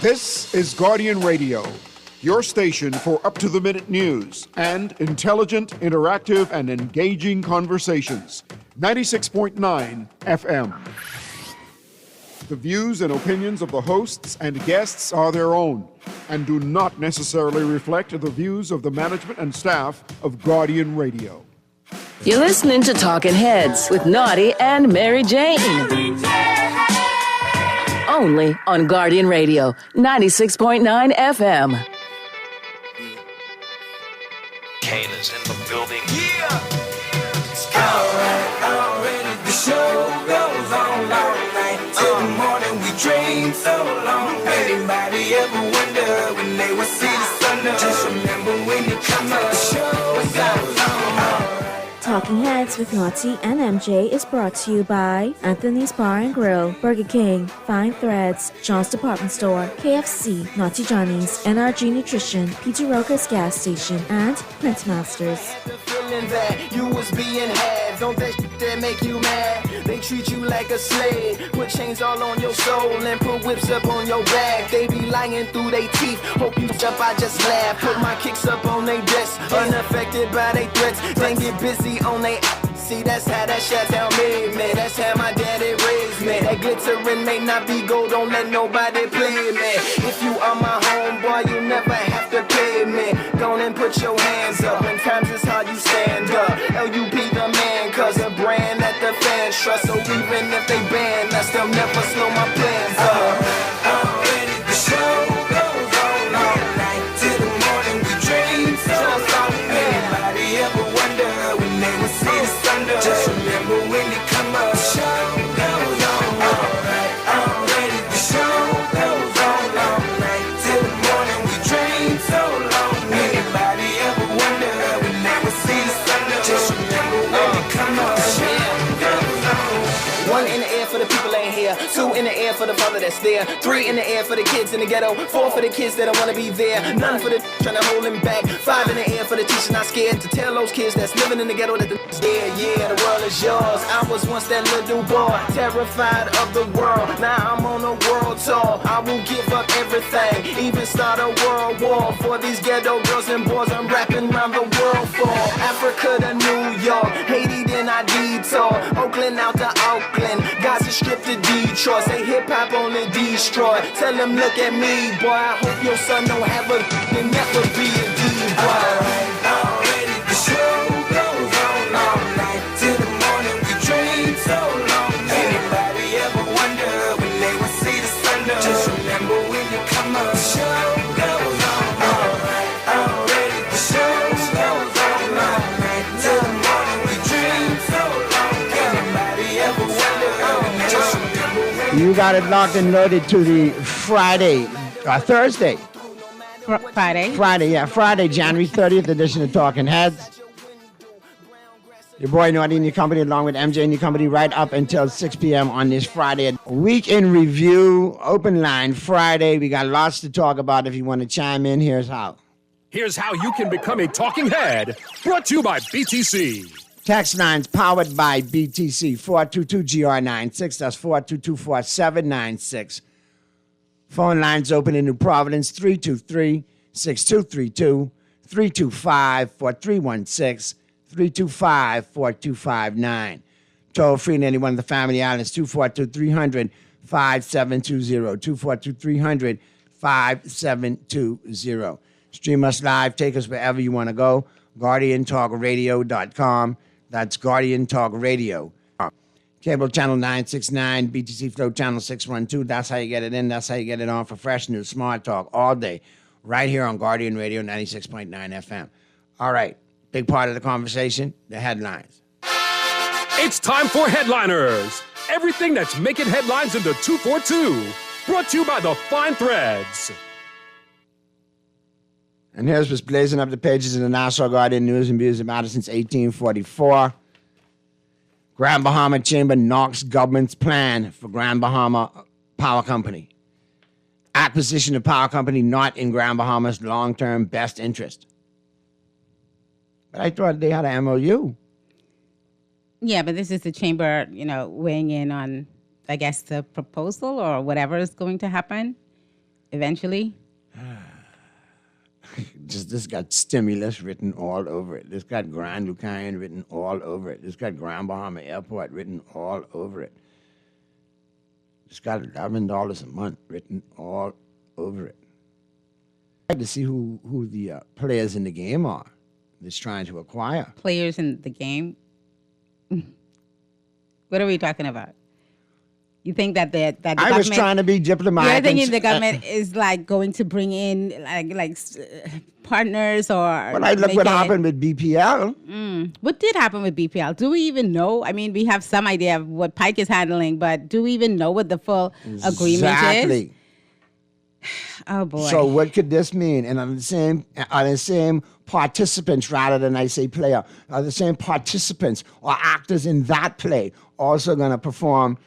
This is Guardian Radio, your station for up-to-the-minute news and intelligent, interactive, and engaging conversations. 96.9 FM. The views and opinions of the hosts and guests are their own and do not necessarily reflect the views of the management and staff of Guardian Radio. You're listening to Talking Heads with Naughty and Mary Jane. Only on Guardian Radio, 96.9 FM. Kane is in the building. Yeah! Already the show goes on all night. Till the morning we dream so long. Anybody ever wonder when they will see the sun? Just remember when you come up. The show goes on all right. Talking Heads with Naughty and MJ is brought to you by Anthony's Bar and Grill, Burger King, Fine Threads, John's Department Store, KFC, Naughty Johnny's, NRG Nutrition, P.T. Roker's Gas Station, and Prince Masters. The feeling that you was being had, don't that shit that make you mad? They treat you like a slave, put chains all on your soul and put whips up on your back. They be lying through their teeth, hope you jump, I just laugh. Put my kicks up on their desk, unaffected by their threats. Then get busy on they see, that's how that Chi-Town made me. That's how my daddy raised me. That glittering may not be gold, don't let nobody play me. If you are my homeboy, you never have to pay me. Go and put your hands up. When times is hard, you stand up. LUP the man, cause a brand that the fans trust. So even if they ban us, they'll never slow my plans up. Already the show goes on all night. Till the morning we dream so long. Anybody ever wonder when they will see the sun? Just remember when they come up. The show goes on all right. Already the show goes on all night. Till the morning we dream so long. Anybody ever wonder when they will see the sun? Just remember when they come up. The show goes on. One in the air for the people ain't here. Two in the air for the father that's there. Three in the air for the kids in the ghetto. Four for the kids that don't wanna be there. None for the trying to hold him back. Five in the air for the teacher not scared to tell those kids that's living in the ghetto that the yeah, the world is yours. I was once that little boy, terrified of the world. Now I'm on a world tour. I will give up everything, even start a world war for these ghetto girls and boys. I'm rapping around the world for Africa to New York, Haiti then I detour, Oakland out to Oakland, Gaza Strip to Detroit. Say hip hop only destroy. Tell them look at me, boy. I hope your son don't have a and never be a D-boy. Already the show goes on all night. Till the morning we dream so long. Anybody ever wonder when they will see the sun? Just remember when you come up. The show goes on all right. Already the show goes on all night. Till the morning we dream so long. Anybody ever wonder when they just remember when you got it locked and loaded to the Thursday. Friday, January 30th edition of Talking Heads. Your boy Naughty and your company, along with MJ and your company, right up until 6 p.m. on this Friday. Week in review, open line Friday. We got lots to talk about. If you want to chime in, here's how. Here's how you can become a talking head. Brought to you by BTC. Text lines powered by BTC, 422-GR96. That's 422-4796. Phone lines open in New Providence, 323-6232, 325-4316, 325-4259. Toll free in any one of the family islands, 242-300-5720, 242-300-5720. Stream us live, take us wherever you want to go. GuardianTalkRadio.com. That's GuardianTalkRadio. Cable channel 969, BTC Flow channel 612. That's how you get it in. That's how you get it on for fresh news, smart talk all day, right here on Guardian Radio 96.9 FM. All right, big part of the conversation, the headlines. It's time for Headliners. Everything that's making headlines in the 242. Brought to you by the Fine Threads. And here's what's blazing up the pages of the Nassau Guardian News and Views about it since 1844. Grand Bahama Chamber knocks government's plan for Grand Bahama Power Company. Acquisition of power company not in Grand Bahama's long-term best interest. But I thought they had an MOU. Yeah, but this is the chamber, weighing in on, I guess, the proposal or whatever is going to happen. eventually? Just this got stimulus written all over it. This got Grand Lucayan written all over it. This got Grand Bahama Airport written all over it. It's got $11 a month written all over it. I like to see who the players in the game are that's trying to acquire. Players in the game? What are we talking about? You think that the I government... was trying to be diplomatic. You're thinking the government is like going to bring in partners or... Well, I look what happened with BPL. What did happen with BPL? Do we even know? I mean, we have some idea of what Pike is handling, but do we even know what the full agreement is? Oh boy! So what could this mean? And are the same participants, rather than I say player, are the same participants or actors in that play also going to perform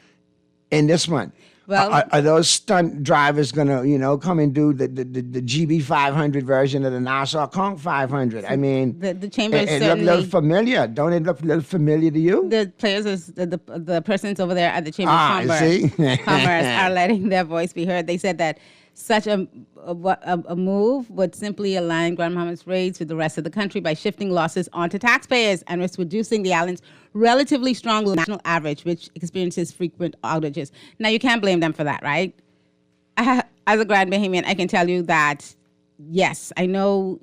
in this one? Well, are those stunt drivers going to, come and do the GB 500 version of the Nassau Conch 500? I mean, the chamber is it certainly... look a little familiar. Don't it look a little familiar to you? The players, the persons over there at the Chamber of Commerce are letting their voice be heard. They said that such a move would simply align Grand Bahama's rates with the rest of the country by shifting losses onto taxpayers and risk reducing the island's relatively strong national average, which experiences frequent outages. Now, you can't blame them for that, right? As a Grand Bahamian, I can tell you that, yes, I know,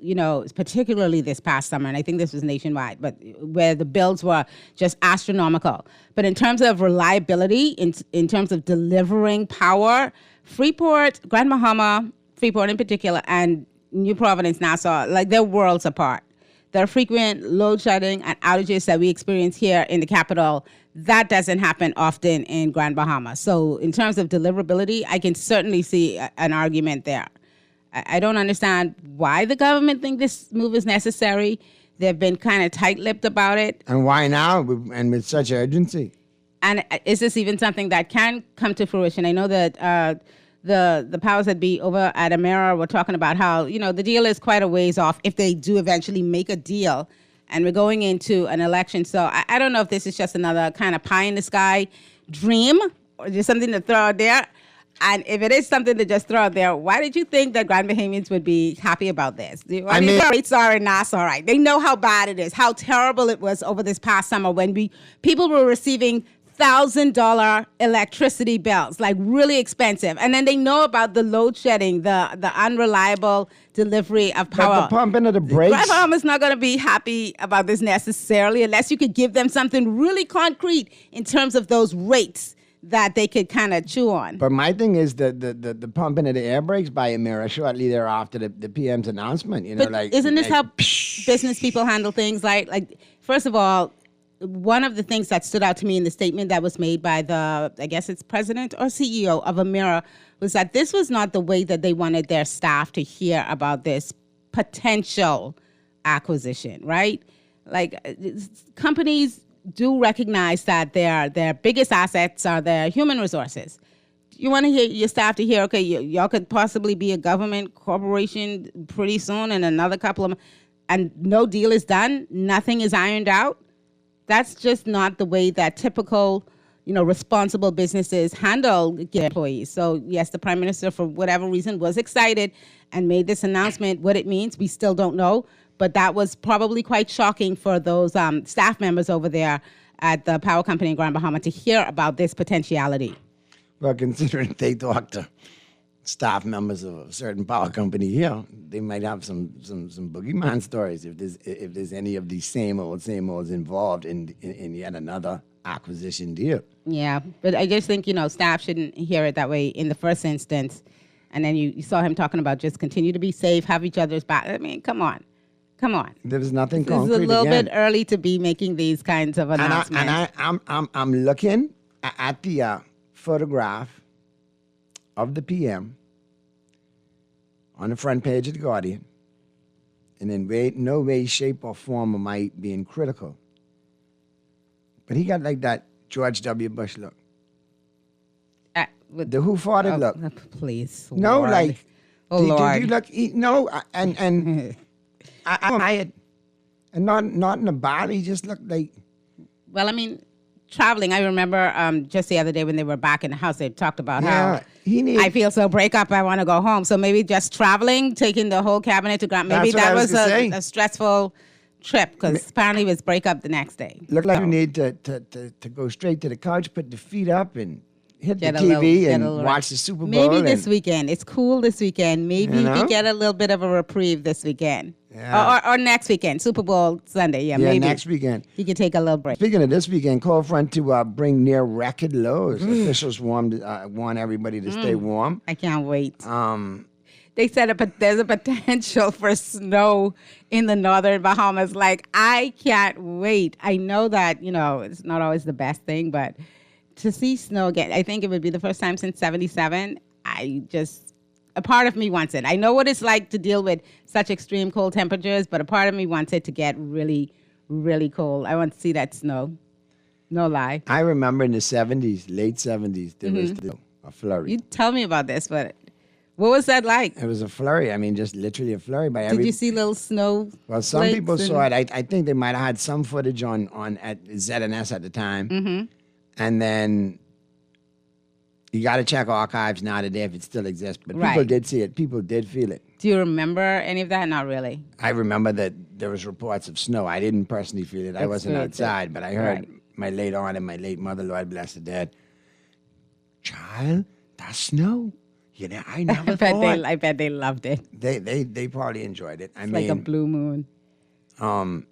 particularly this past summer, and I think this was nationwide, but where the bills were just astronomical. But in terms of reliability, in terms of delivering power, Freeport, Grand Bahama, Freeport in particular, and New Providence, Nassau, they're worlds apart. There are frequent load shedding and outages that we experience here in the capital. That doesn't happen often in Grand Bahama. So in terms of deliverability, I can certainly see an argument there. I don't understand why the government think this move is necessary. They've been kind of tight-lipped about it. And why now, and with such urgency? And is this even something that can come to fruition? I know that the powers that be over at Emera were talking about how, the deal is quite a ways off if they do eventually make a deal. And we're going into an election. So I don't know if this is just another kind of pie-in-the-sky dream or just something to throw out there. And if it is something to just throw out there, why did you think that Grand Bahamians would be happy about this? I mean, rates are in Nassau, right? They know how bad it is, how terrible it was over this past summer when people were receiving $1,000 electricity bills, really expensive. And then they know about the load shedding, the unreliable delivery of power. But the pumping of the brakes. Grand Bahama's not going to be happy about this necessarily unless you could give them something really concrete in terms of those rates that they could kind of chew on. But my thing is the pumping of the air brakes by Emera shortly thereafter the PM's announcement. Isn't this how business people handle things? Like first of all, one of the things that stood out to me in the statement that was made by I guess it's president or CEO of Emera, was that this was not the way that they wanted their staff to hear about this potential acquisition, right? Companies do recognize that their biggest assets are their human resources. You want to hear your staff to hear, okay, y'all could possibly be a government corporation pretty soon in another couple of months, and no deal is done, nothing is ironed out. That's just not the way that typical, responsible businesses handle their employees. So yes, the Prime Minister, for whatever reason, was excited and made this announcement. What it means, we still don't know. But that was probably quite shocking for those staff members over there at the power company in Grand Bahama to hear about this potentiality. Well, considering they talk to staff members of a certain power company here, they might have some boogeyman stories if there's any of these same olds involved in yet another acquisition deal. Yeah, but I just think staff shouldn't hear it that way in the first instance, and then you saw him talking about just continue to be safe, have each other's back. I mean, come on. There's nothing concrete. It's a little bit early to be making these kinds of announcements. I'm looking at the photograph of the PM on the front page of the Guardian, and in no way, shape, or form am I being critical, but he got that George W. Bush look, the who farted look. Please, no, Lord. Lord. Did you look? No, and. I and not in the body, just looked like. Well, I mean, traveling. I remember just the other day when they were back in the house, they talked about how I feel so break up, I want to go home. So maybe just traveling, taking the whole cabinet to Grand. Maybe that was a stressful trip because apparently it was break up the next day. Look like you need to go straight to the couch, put the feet up, and hit the TV and watch the Super Bowl. Maybe this weekend. It's cool this weekend. Maybe you could get a little bit of a reprieve this weekend. Yeah. Or next weekend, Super Bowl Sunday. Yeah, maybe. Next weekend. You could take a little break. Speaking of this weekend, cold front to bring near record lows. Officials want everybody to stay warm. I can't wait. They said there's a potential for snow in the northern Bahamas. Like, I can't wait. I know that, it's not always the best thing, but to see snow again, I think it would be the first time since 77. A part of me wants it. I know what it's like to deal with such extreme cold temperatures, but a part of me wants it to get really, really cold. I want to see that snow. No lie. I remember in the 70s, late 70s, there was a flurry. You tell me about this, but what was that like? It was a flurry. I mean, just literally a flurry. Did you see little snow? Well, some people saw it. I think they might have had some footage on at ZNS at the time. Mm-hmm. And then you got to check archives now today if it still exists. But people did see it. People did feel it. Do you remember any of that? Not really. I remember that there was reports of snow. I didn't personally feel it. I wasn't outside. But I heard my late aunt and my late mother, Lord bless her dead, child, that's snow. I never thought. I bet they loved it. They probably enjoyed it. It's like a blue moon. I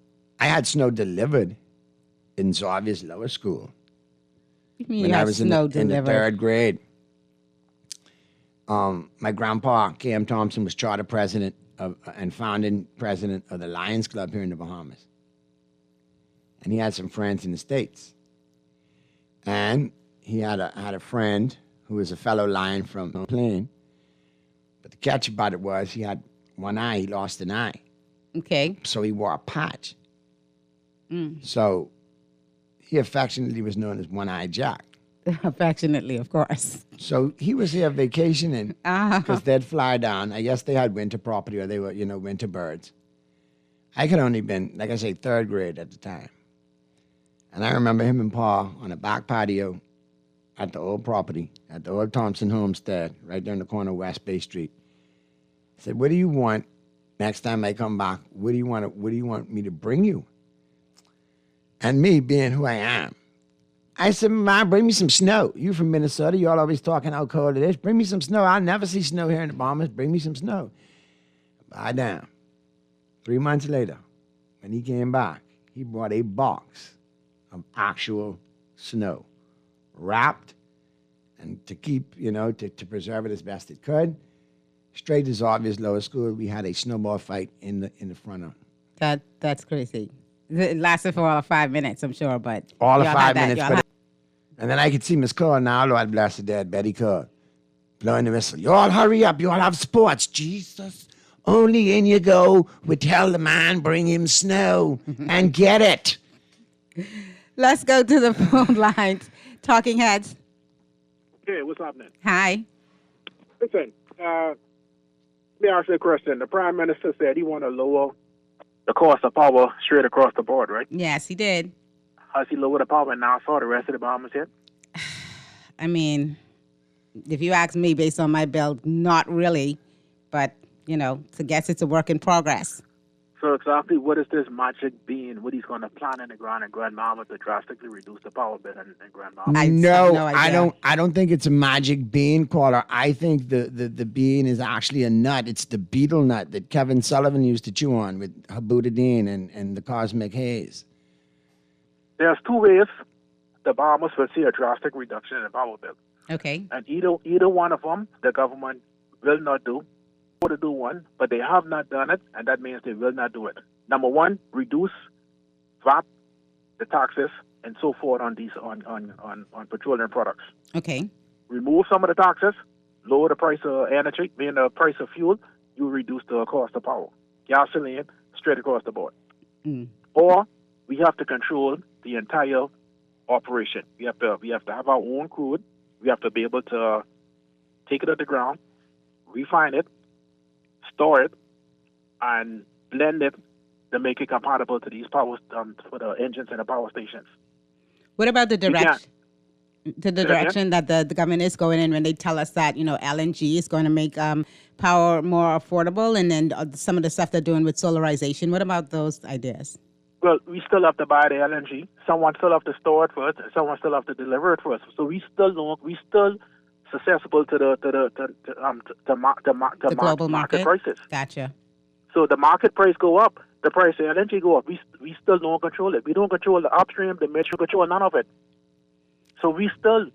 had snow delivered in Zarvia's lower school. When I was in the third grade. My grandpa, Cam Thompson, was charter president and founding president of the Lions Club here in the Bahamas. And he had some friends in the States. And he had a friend who was a fellow Lion from Plain. But the catch about it was he had one eye. He lost an eye. Okay. So he wore a patch. So he affectionately was known as One-Eyed Jack. Affectionately, of course. So he was here vacationing because they'd fly down. I guess they had winter property or they were, winter birds. I could only been, like I say, third grade at the time. And I remember him and Pa on a back patio at the old property, at the old Thompson Homestead, right there in the corner of West Bay Street. I said, what do you want next time I come back? What do you want me to bring you? And me being who I am, I said, Mom, bring me some snow. You from Minnesota, you all always talking how cold it is. Bring me some snow. I'll never see snow here in the Bahamas. Bring me some snow. Bye down. 3 months later, when he came back, he brought a box of actual snow, wrapped, and to keep, to preserve it as best it could. Straight to Zarvia's lower school, we had a snowball fight in the front of. That's crazy. It lasted for all of 5 minutes, I'm sure, but all of 5 minutes. And then I could see Miss Cole now, Lord bless her dad, Betty Cole, blowing the whistle. You all hurry up. You all have sports. Jesus, only in you go. We tell the man, bring him snow and get it. Let's go to the phone lines. Talking Heads. Hey, what's happening? Hi. Listen, let me ask you a question. The Prime Minister said he want to lower the cost of power straight across the board, right? Yes, he did. Has he lowered the power in Nassau, the rest of the Bahamas yet? I mean, if you ask me, based on my bill, not really. But, I guess it's a work in progress. So exactly what is this magic being, what he's going to plant in the ground in Grand Bahama to drastically reduce the power bill in Grand Bahama? No, I don't think it's a magic bean, caller. I think the bean is actually a nut. It's the beetle nut that Kevin Sullivan used to chew on with Habudadeen and the Cosmic Haze. There's two ways the Bahamas will see a drastic reduction in the power bill. Okay. And either one of them, the government will not do. To do one, but they have not done it, and that means they will not do it. Number one, reduce VAT, the taxes, and so forth on these on petroleum products. Okay. Remove some of the taxes, lower the price of energy, meaning the price of fuel, you reduce the cost of power. Gasoline, straight across the board. Or we have to control the entire operation. We have to have our own crude. We have to be able to take it at the ground, refine it, store it, and blend it to make it compatible to these power for the engines and the power stations. What about the We can't- direction? To the direction that the government is going in when they tell us that, LNG is going to make power more affordable, and then some of the stuff they're doing with solarization. What about those ideas? Well, we still have to buy the LNG. Someone still have to store it for us. Someone still have to deliver it for us. So we still susceptible to the global market prices. Gotcha. So the market price go up, the price of LNG go up. We still don't control it. We don't control the upstream, the midstream, control none of it. So we still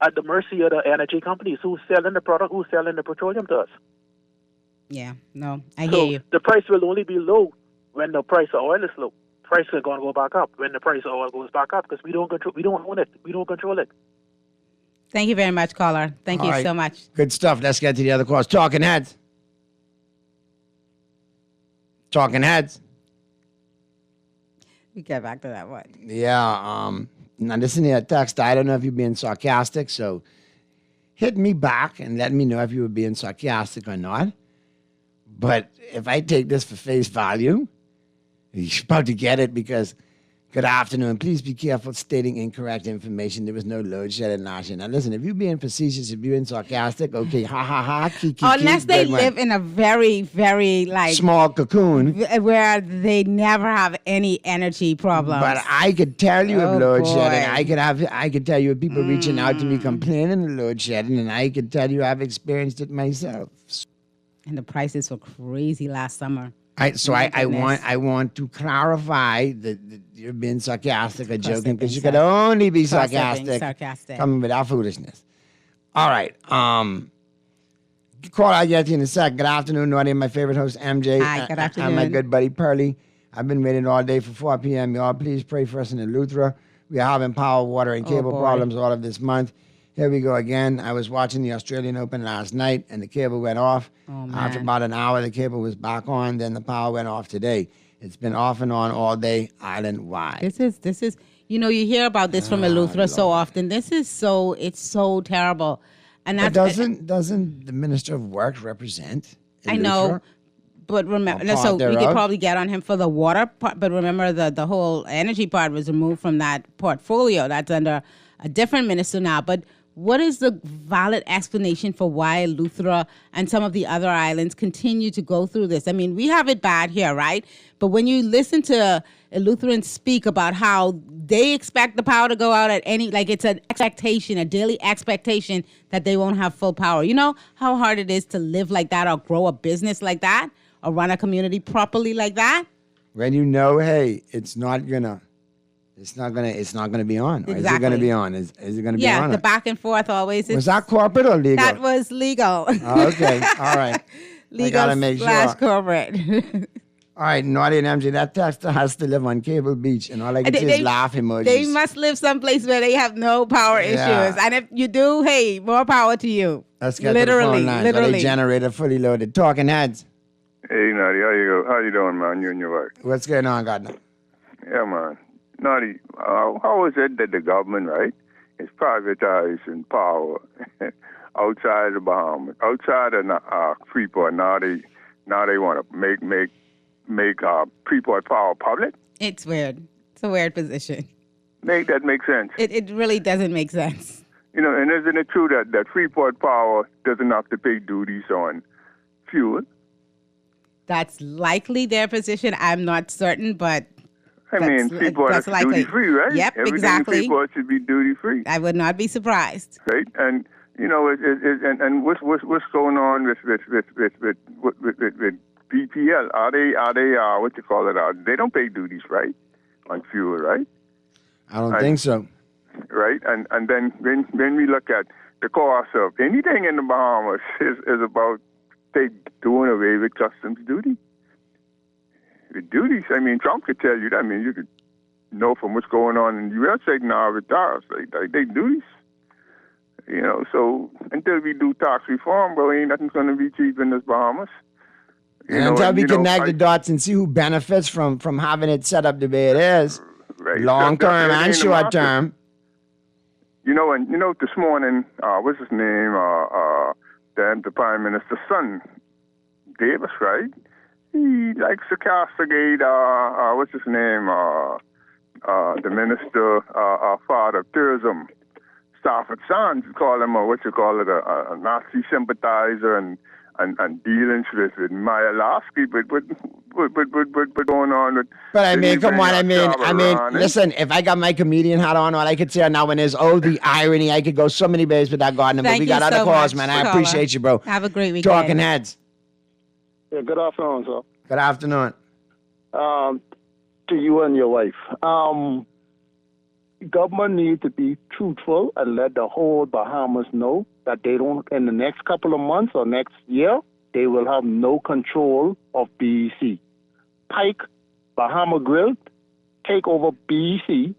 at the mercy of the energy companies who's selling the product, who's selling the petroleum to us. Yeah, no, I hear you. The price will only be low when the price of oil is low. Price is going to go back up when the price of oil goes back up because we don't own it. We don't control it. Thank you very much, caller. Thank you so much. Good stuff. Let's get to the other calls. Talking Heads. Talking Heads. We get back to that one. Yeah. Now listen to your text. I don't know if you're being sarcastic, so hit me back and let me know if you were being sarcastic or not. But if I take this for face value, you're about to get it because, good afternoon. Please be careful stating incorrect information. There was no load shedding last year. Now, listen, if you're being facetious, if you're being sarcastic, okay, ha, ha, ha, kiki, unless they live in a very, very, small cocoon. Where they never have any energy problems. But I could tell you of load shedding. I could tell you of people reaching out to me complaining of load shedding, and I could tell you I've experienced it myself. And the prices were crazy last summer. I want to clarify that you're being sarcastic or joking because you could only be sarcastic coming with that foolishness. All right. Call I get you in a sec. Good afternoon, Naughty. My favorite host, MJ. Hi, good afternoon. And my good buddy, Pearlie. I've been waiting all day for 4 p.m. Y'all, please pray for us in Eleuthera. We are having power, water, and cable problems all of this month. Here we go again. I was watching the Australian Open last night, and the cable went off. After about an hour, the cable was back on. Then the power went off today. It's been off and on all day, island-wide. This is. You hear about this from Eleuthera so often. It's so terrible. And but doesn't the Minister of Works represent Eleuthera? I know. But remember, so we could probably get on him for the water part. But remember, the whole energy part was removed from that portfolio. That's under a different minister now. But what is the valid explanation for why Eleuthera and some of the other islands continue to go through this? I mean, we have it bad here, right? But when you listen to Eleutherans speak about how they expect the power to go out at it's an expectation, a daily expectation that they won't have full power. You know how hard it is to live like that or grow a business like that or run a community properly like that? When you know, hey, it's not gonna be on. Exactly. Is it gonna be on? Is it gonna be on? Yeah, the back and forth always. Was that corporate or legal? That was legal. Oh, okay, all right. Legal / corporate. All right, Naughty and MJ, that tester has to live on Cable Beach, and all I can see is laugh emojis. They must live someplace where they have no power issues. And if you do, hey, more power to you. Let's get to the phone lines. Literally. Generator fully loaded. Talking Heads. Hey, Naughty, how you doing, man? You and your wife. What's going on, Gardner? Yeah, man. Naughty, how is it that the government, right, is privatizing power outside the Bahamas, outside of Freeport? Now they want to make Freeport power public? It's weird. It's a weird position. Make that make sense? It really doesn't make sense. And isn't it true that Freeport Power doesn't have to pay duties on fuel? That's likely their position. I'm not certain, but Freeport is duty-free, right? Yep, Everything exactly. in Freeport should be duty-free. I would not be surprised. Right, and and what's going on with BPL? Are they what you call it? They don't pay duties, right, on fuel, right? I don't think so. Right, and then when we look at the cost of anything in the Bahamas is about doing away with customs duty. The duties, Trump could tell you that. You could know from what's going on in the U.S. right now with tariffs. They duties. So until we do tax reform, bro, ain't nothing's going to be cheap in this Bahamas. Until we connect the dots and see who benefits from having it set up the way it is, right. Long term and short term. And this morning, what's his name? The Prime Minister's son, Davis, right? He likes to castigate, what's his name, the minister, father of tourism, Stafford Sands, call him a Nazi sympathizer and dealings with Meyer Lasky, but going on with. But I mean, come on, I mean, listen, if I got my comedian hat on, all I could say now is, the irony. I could go so many days without gardening, but we got other calls, man. I appreciate you, bro. Have a great weekend. Talking Heads. Yeah, good afternoon, sir. Good afternoon. To you and your wife. Government needs to be truthful and let the whole Bahamas know that they don't, in the next couple of months or next year, they will have no control of BEC. Pike, Bahama Grill, take over BEC.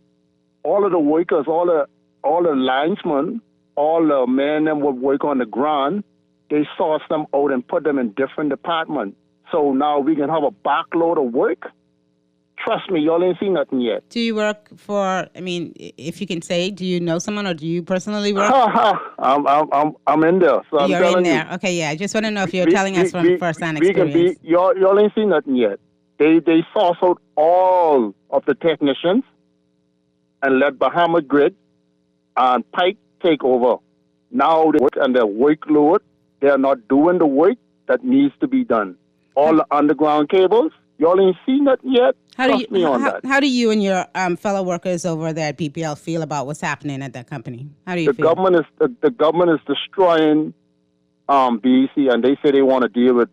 All of the workers, all the linesmen, all the men that would work on the ground, they source them out and put them in different departments. So now we can have a backload of work. Trust me, y'all ain't seen nothing yet. Do you work for, if you can say, do you know someone or do you personally work? I'm in there. So you're in there. Okay, yeah. I just want to know if you're telling us from first-hand experience. Y'all ain't seen nothing yet. They source out all of the technicians and let Bahama Grid and Pike take over. Now they work and their workload, they're not doing the work that needs to be done. All the underground cables, y'all ain't seen that yet. How do you and your fellow workers over there at PPL feel about what's happening at that company? How do you feel? The government is destroying BEC, and they say they want to deal with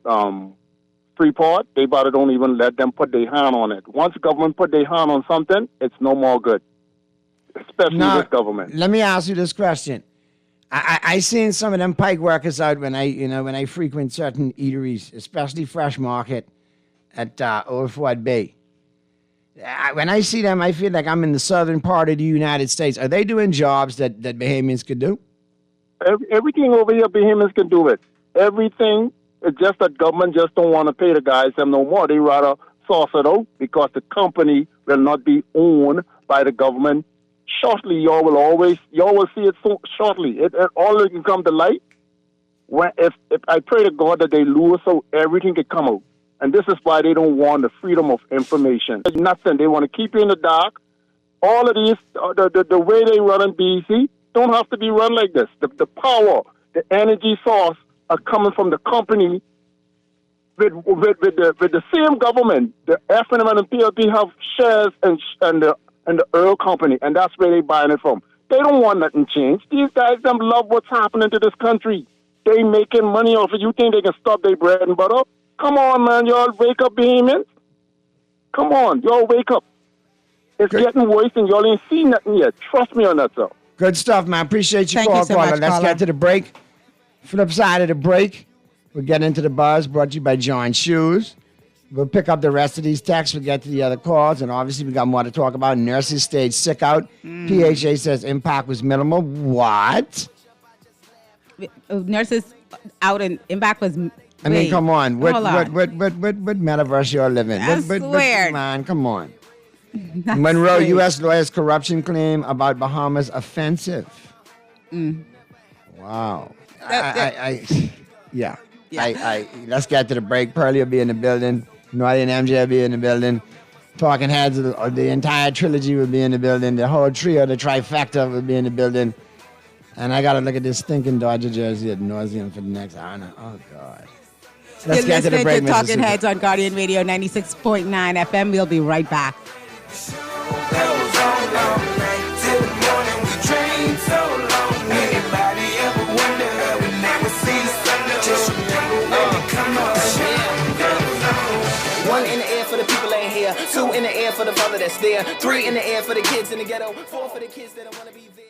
Freeport. They about don't even let them put their hand on it. Once the government put their hand on something, it's no more good, especially this government. Let me ask you this question. I seen some of them Pike workers out when I frequent certain eateries, especially Fresh Market at Old Fort Bay. When I see them, I feel like I'm in the southern part of the United States. Are they doing jobs that Bahamians could do? Everything over here, Bahamians can do it. Everything. It's just that government just don't want to pay the guys them no more. They rather source it out because the company will not be owned by the government. Shortly, y'all will see it shortly. It all can come to light. If I pray to God that they lose so everything can come out. And this is why they don't want the freedom of information. It's nothing. They want to keep you in the dark. All of these, the way they run in BEC, don't have to be run like this. The power, the energy source are coming from the company with the same government. The FNM and PLP have shares and the oil company, and that's where they buying it from. They don't want nothing changed. These guys them love what's happening to this country. They making money off it. You think they can stop their bread and butter? Come on, man. Y'all wake up, Bahamians. Come on. Y'all wake up. It's getting worse and y'all ain't seen nothing yet. Trust me on that, sir. Good stuff, man. Appreciate you, Thank you so much, Let's get to the break. Flip side of the break, we'll get into the buzz brought to you by John Shoes. We'll pick up the rest of these texts. We'll get to the other calls. And obviously, we got more to talk about. Nurses stayed sick out. PHA says impact was minimal. What? Nurses out and impact was... I mean, come on. What metaverse you're living? I swear. Man, come on. Monroe, U.S. lawyers corruption claim about Bahamas offensive. Wow. Let's get to the break. Pearlie will be in the building. Naughty and MJ will be in the building. Talking Heads, the entire trilogy will be in the building. The whole trio, the trifecta will be in the building. And I got to look at this stinking Dodger jersey ad nauseum for the next hour. Oh, God. Let's get to the break, Mr. Talking Heads on Guardian Radio 96.9 FM. We'll be right back. One in the air for the people ain't here. Two in the air for the father that's there. Three in the air for the kids in the ghetto. Four for the kids that don't want to be there.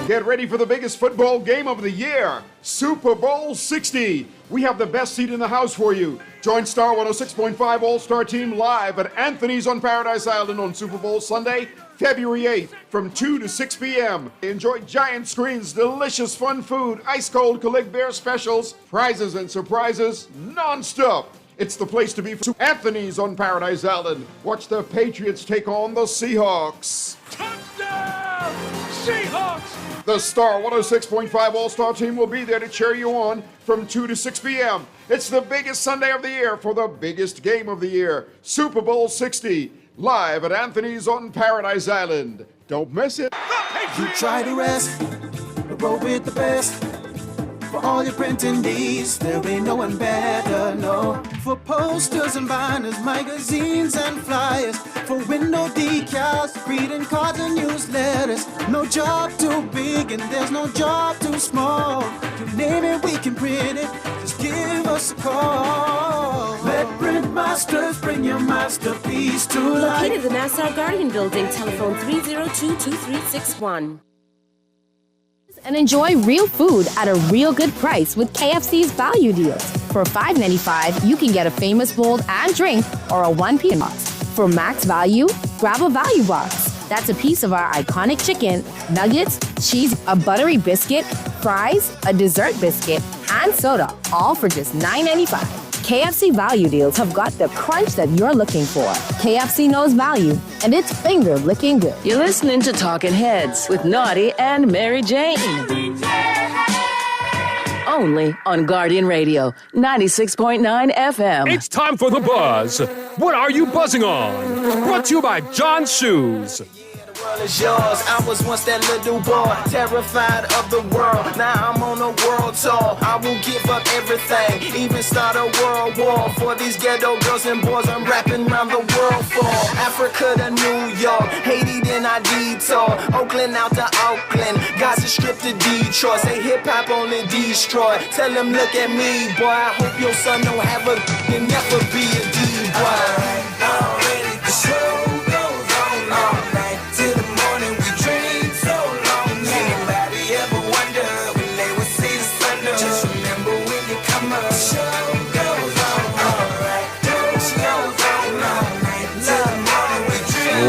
Get ready for the biggest football game of the year, Super Bowl 60. We have the best seat in the house for you. Join Star 106.5 All-Star Team live at Anthony's on Paradise Island on Super Bowl Sunday, February 8th from 2 to 6 p.m. Enjoy giant screens, delicious fun food, ice-cold Collect Bear specials, prizes and surprises non-stop. It's the place to be for Anthony's on Paradise Island. Watch the Patriots take on the Seahawks. Touchdown! Seahawks! The Star 106.5 All-Star team will be there to cheer you on from 2 to 6 p.m. It's the biggest Sunday of the year for the biggest game of the year, Super Bowl 60, live at Anthony's on Paradise Island. Don't miss it. You try to rest, roll with the best. For all your printing needs, there ain't no one better, no. For posters and banners, magazines and flyers, for window decals, greeting cards and newsletters. No job too big and there's no job too small. You name it, we can print it, just give us a call. Let Print Masters bring your masterpiece to life. Located at the Nassau Guardian Building, telephone 302-2361. And enjoy real food at a real good price with KFC's value deals. For $5.95, you can get a famous bowl and drink or a 1-piece box. For max value, grab a value box. That's a piece of our iconic chicken, nuggets, cheese, a buttery biscuit, fries, a dessert biscuit, and soda, all for just $9.95. KFC value deals have got the crunch that you're looking for. KFC knows value, and it's finger-licking good. You're listening to Talking Heads with Naughty and Mary Jane. Only on Guardian Radio, 96.9 FM. It's time for The Buzz. What are you buzzing on? Brought to you by John's Shoes. Is yours. I was once that little boy, terrified of the world. Now I'm on a world tour. I will give up everything, even start a world war. For these ghetto girls and boys, I'm rapping around the world for Africa to New York, Haiti then I detour, Oakland out to Auckland, Gaza Strip to Detroit. Say hip hop only destroy. Tell them look at me, boy. I hope your son don't have a and never be a D-boy. Already the show.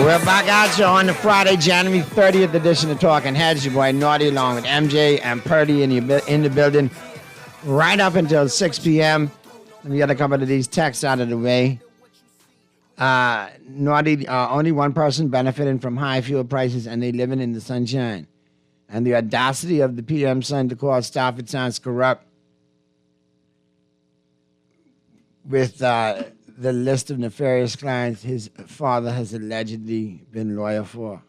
We're back at you on the Friday, January 30th edition of Talking Heads. Your boy Naughty along with MJ and Purdy in the building right up until 6 p.m. Let me get a couple of these texts out of the way. Naughty, only one person benefiting from high fuel prices and they living in the sunshine. And the audacity of the PM son to call Stafford sounds corrupt with the list of nefarious clients his father has allegedly been lawyer for.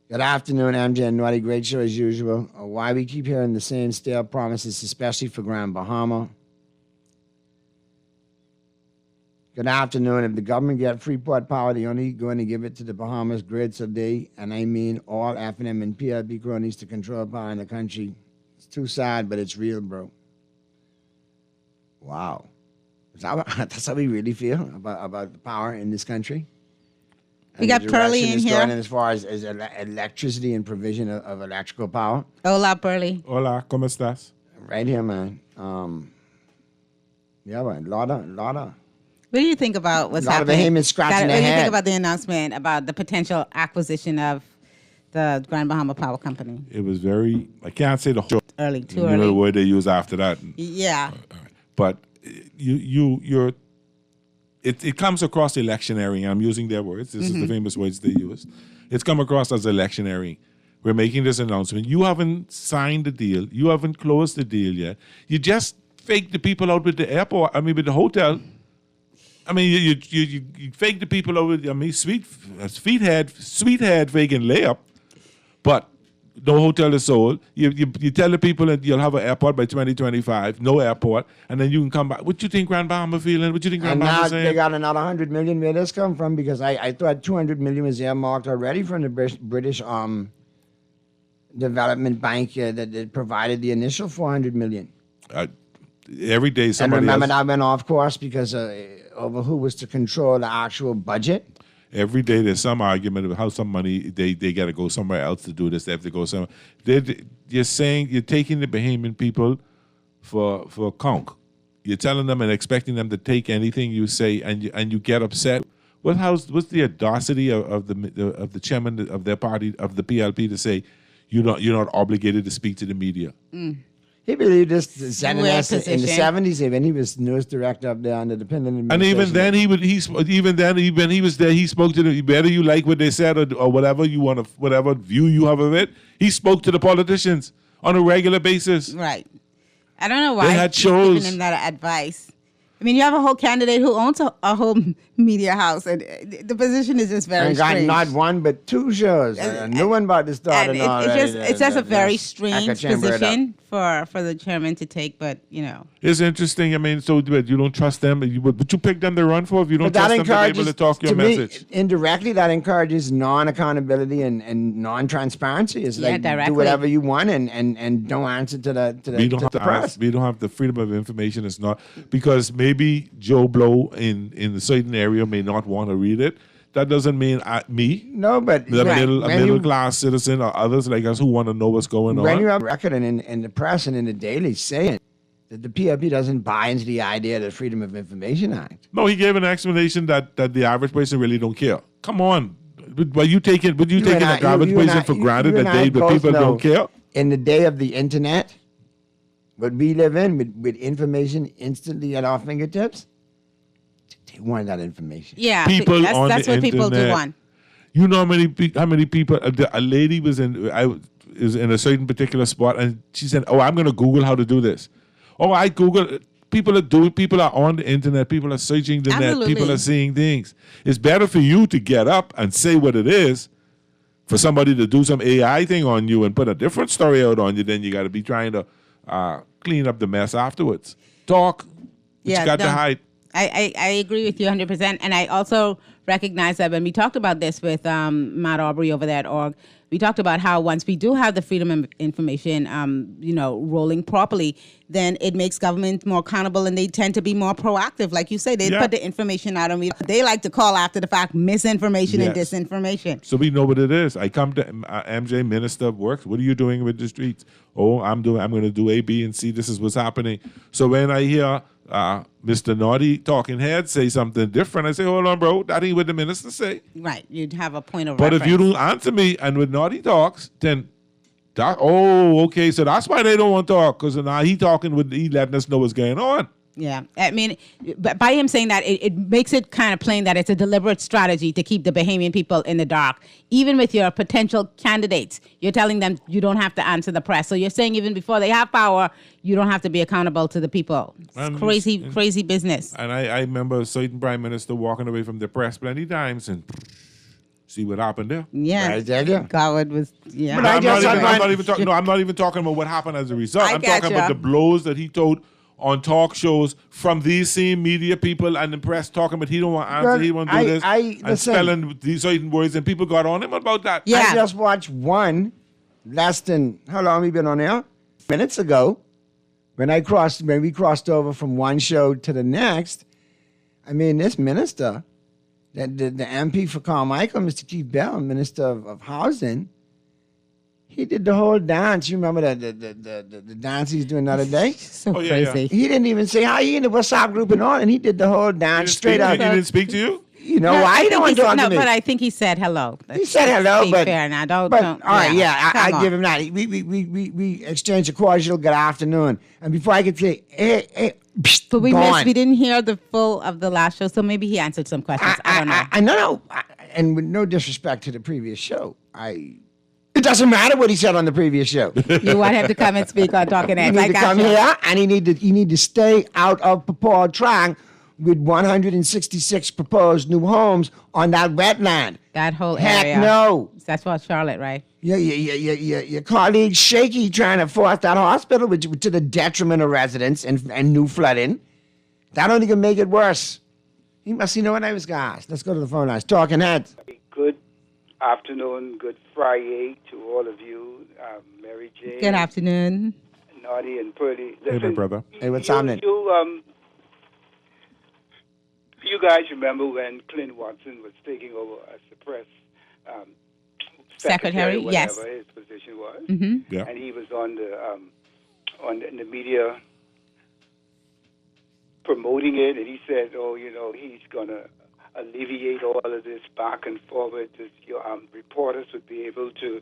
Good afternoon, MJ and Naughty. Great show as usual. Why we keep hearing the same stale promises, especially for Grand Bahama. Good afternoon. If the government get Freeport power, they're only going to give it to the Bahamas grid so they, and I mean all F&M and PLP cronies to control power in the country. It's too sad, but it's real, bro. Wow. That's how we really feel about the power in this country? We got Pearly in here. As far as electricity and provision of electrical power. Hola, Pearly. Hola, ¿cómo estás? Right here, man. Yeah, man. Lotta. What do you think about what's happening? A lot of behemoths scratching their head. What do you think about the announcement about the potential acquisition of the Grand Bahama Power Company? It was very, I can't say the whole. Too early. You know the word they use after that. Yeah. But it comes across electionary. I'm using their words. This is the famous words they use. It's come across as electionary. We're making this announcement. You haven't signed the deal. You haven't closed the deal yet. You just faked the people out with the airport. I mean, with the hotel. I mean, you fake the people out with. I mean, sweethead faking layup, but no hotel is sold. You tell the people that you'll have an airport by 2025, no airport, and then you can come back. What you think Grand Bahama feeling? What you think Grand Bahama saying? They got another $100 million. Where this come from? Because I thought $200 million was earmarked already from the British Development Bank that provided the initial $400 million. Every day somebody. And remember that went off course because over who was to control the actual budget. Every day there's some argument about how some money they got to go somewhere else to do this. They have to go somewhere. You're saying you're taking the Bahamian people for conch. You're telling them and expecting them to take anything you say, and you get upset. What's the audacity of the chairman of their party of the PLP to say you're not obligated to speak to the media? He believed this sending Weird us in the position. 70s when he was news director up there under the Pendleton And even administration. then, when he was there, he spoke to the whether you like what they said or whatever you want to, whatever view you have of it. He spoke to the politicians on a regular basis. Right. I don't know why They had he's shows. giving him that advice. I mean, you have a whole candidate who owns a whole media house, and the position is just very And got strange. not one but two shows. A new one about to start. And it's just a very strange position for the chairman to take, but you know. It's interesting. I mean, so you don't trust them, but you pick them to run for if you don't But that trust them to be able encourages, to talk your to me, message. indirectly, that encourages non-accountability and non-transparency. It's Yeah, like do directly. whatever you want and don't answer to the We don't have the to press. ask, we don't have the freedom of information. It's not because maybe Joe Blow in a certain area may not want to read it. That doesn't mean me. No, but The right. middle, a When middle you- class citizen or others like us who want to know what's going When on. you have a record in the press and in the daily saying that the PLP doesn't buy into the idea of the Freedom of Information Act. No, he gave an explanation that the average person really don't care. Come on, but you taking and the I- average you and person I- for you- granted you and that I the both people know don't care? In the day of the internet, what we live in with information instantly at our fingertips, they want that information. Yeah, People on that's the what people do internet. want. You know how many people? A lady was is in a certain particular spot, and she said, "Oh, I'm going to Google how to do this." Oh, I Google. People are on the internet. People are searching the net. Absolutely. People are seeing things. It's better for you to get up and say what it is, for somebody to do some AI thing on you and put a different story out on you. Then you got to be trying to clean up the mess afterwards. Talk. But you got to hide. I agree with you 100%. And I also recognize that when we talked about this with Matt Aubrey over there at org, we talked about how once we do have the freedom of information, rolling properly, then it makes government more accountable and they tend to be more proactive. Like you say, they put the information out and they like to call after the fact misinformation and Yes. disinformation. So we know what it is. I come to MJ, Minister of Works. What are you doing with the streets? Oh, I'm going to do A, B, and C. This is what's happening. So when I hear Mr. Naughty Talking Head say something different, I say, hold on, bro. That ain't what the minister say. Right. You'd have a point of But reference. if you don't answer me and with Naughty talks, then okay. So that's why they don't want to talk, because now he letting us know what's going on. Yeah, I mean, but by him saying that, it makes it kind of plain that it's a deliberate strategy to keep the Bahamian people in the dark. Even with your potential candidates, you're telling them you don't have to answer the press. So you're saying even before they have power, you don't have to be accountable to the people. It's crazy business. And I remember a certain prime minister walking away from the press plenty times and see what happened there. Yeah, Garwood was. Yeah, I'm not even talking about what happened as a result. I'm talking about the blows that he told on talk shows from these same media people and the press talking about he don't want to answer, he won't do this, and spelling these certain words, and people got on him about that. I just watched one less than, how long have we been on air? Minutes ago, when we crossed over from one show to the next. I mean, this minister, the MP for Carmichael, Mr. Keith Bell, Minister of Housing, he did the whole dance. You remember the dance he's doing the other day? So crazy. He didn't even say hi in the WhatsApp group and all, and he did the whole dance straight up. He didn't speak to you? You know why? He don't want to talk to me. But I think he said hello. He said hello, be but fair now. Don't. all right, I Come give on. him that. We exchanged a cordial good afternoon, and before I could say, hey, But we gone. we didn't hear the full of the last show, so maybe he answered some questions. I don't know. No, and with no disrespect to the previous show, it doesn't matter what he said on the previous show. You want him to come and speak on Talking He Heads. need I to got come you. here, and he need to stay out of Papaw Trang with 166 proposed new homes on that wetland. That whole Heck area. no. That's what Charlotte, right? Your colleague Shaky trying to force that hospital to the detriment of residents and new flooding. That only can make it worse. He must know what I was asked. Let's go to the phone lines. Talking Heads. Good afternoon, good Friday to all of you, Mary Jane. Good afternoon. Naughty and Pretty. Hey, my brother. Hey, what's happening? You guys remember when Clint Watson was taking over as the press secretary, yes. whatever his position was, Mm-hmm. Yeah. and he was on the media promoting it, and he said, he's gonna alleviate all of this back and forward. Reporters would be able to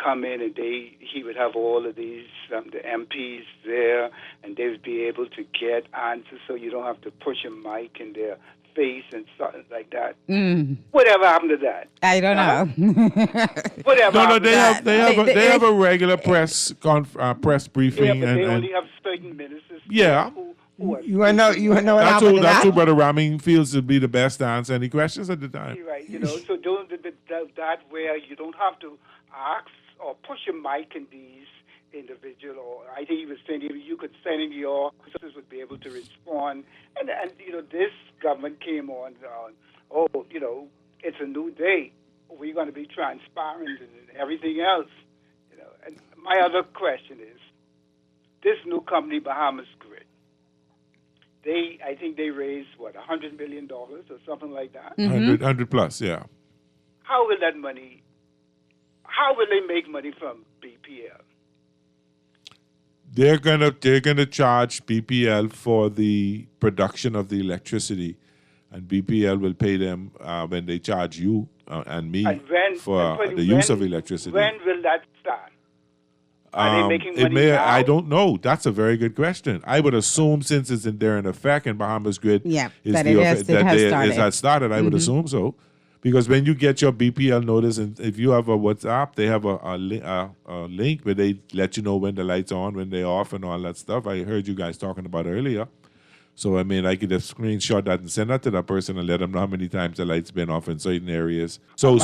come in and he would have all of these the MPs there, and they would be able to get answers, so you don't have to push a mic in their face and something like that. Whatever happened to that? I don't know. Whatever. No, they have a regular press briefing. Yeah, but they only have certain ministers. You want to know what happened to That's that? who Brother Raming feels to be the best to answer any questions at the time. Right, so don't that where you don't have to ask or push a mic in these individual, or I think he was saying you could send in your officers would be able to respond, and this government came on, it's a new day, we're going to be transparent and everything else, and my other question is, this new company, Bahamas Grid, I think they raised, $100 million or something like that? 100 plus, yeah. How will they make money from BPL? They're gonna charge BPL for the production of the electricity, and BPL will pay them when they charge you and me for the use of electricity. When will that start? Are they making money now? I don't know. That's a very good question. I would assume since it's in effect and Bahamas Grid has started. I would assume so. Because when you get your BPL notice, and if you have a WhatsApp, they have a link where they let you know when the lights are on, when they're off, and all that stuff. I heard you guys talking about earlier. So, I could just screenshot that and send that to that person and let them know how many times the light's been off in certain areas. They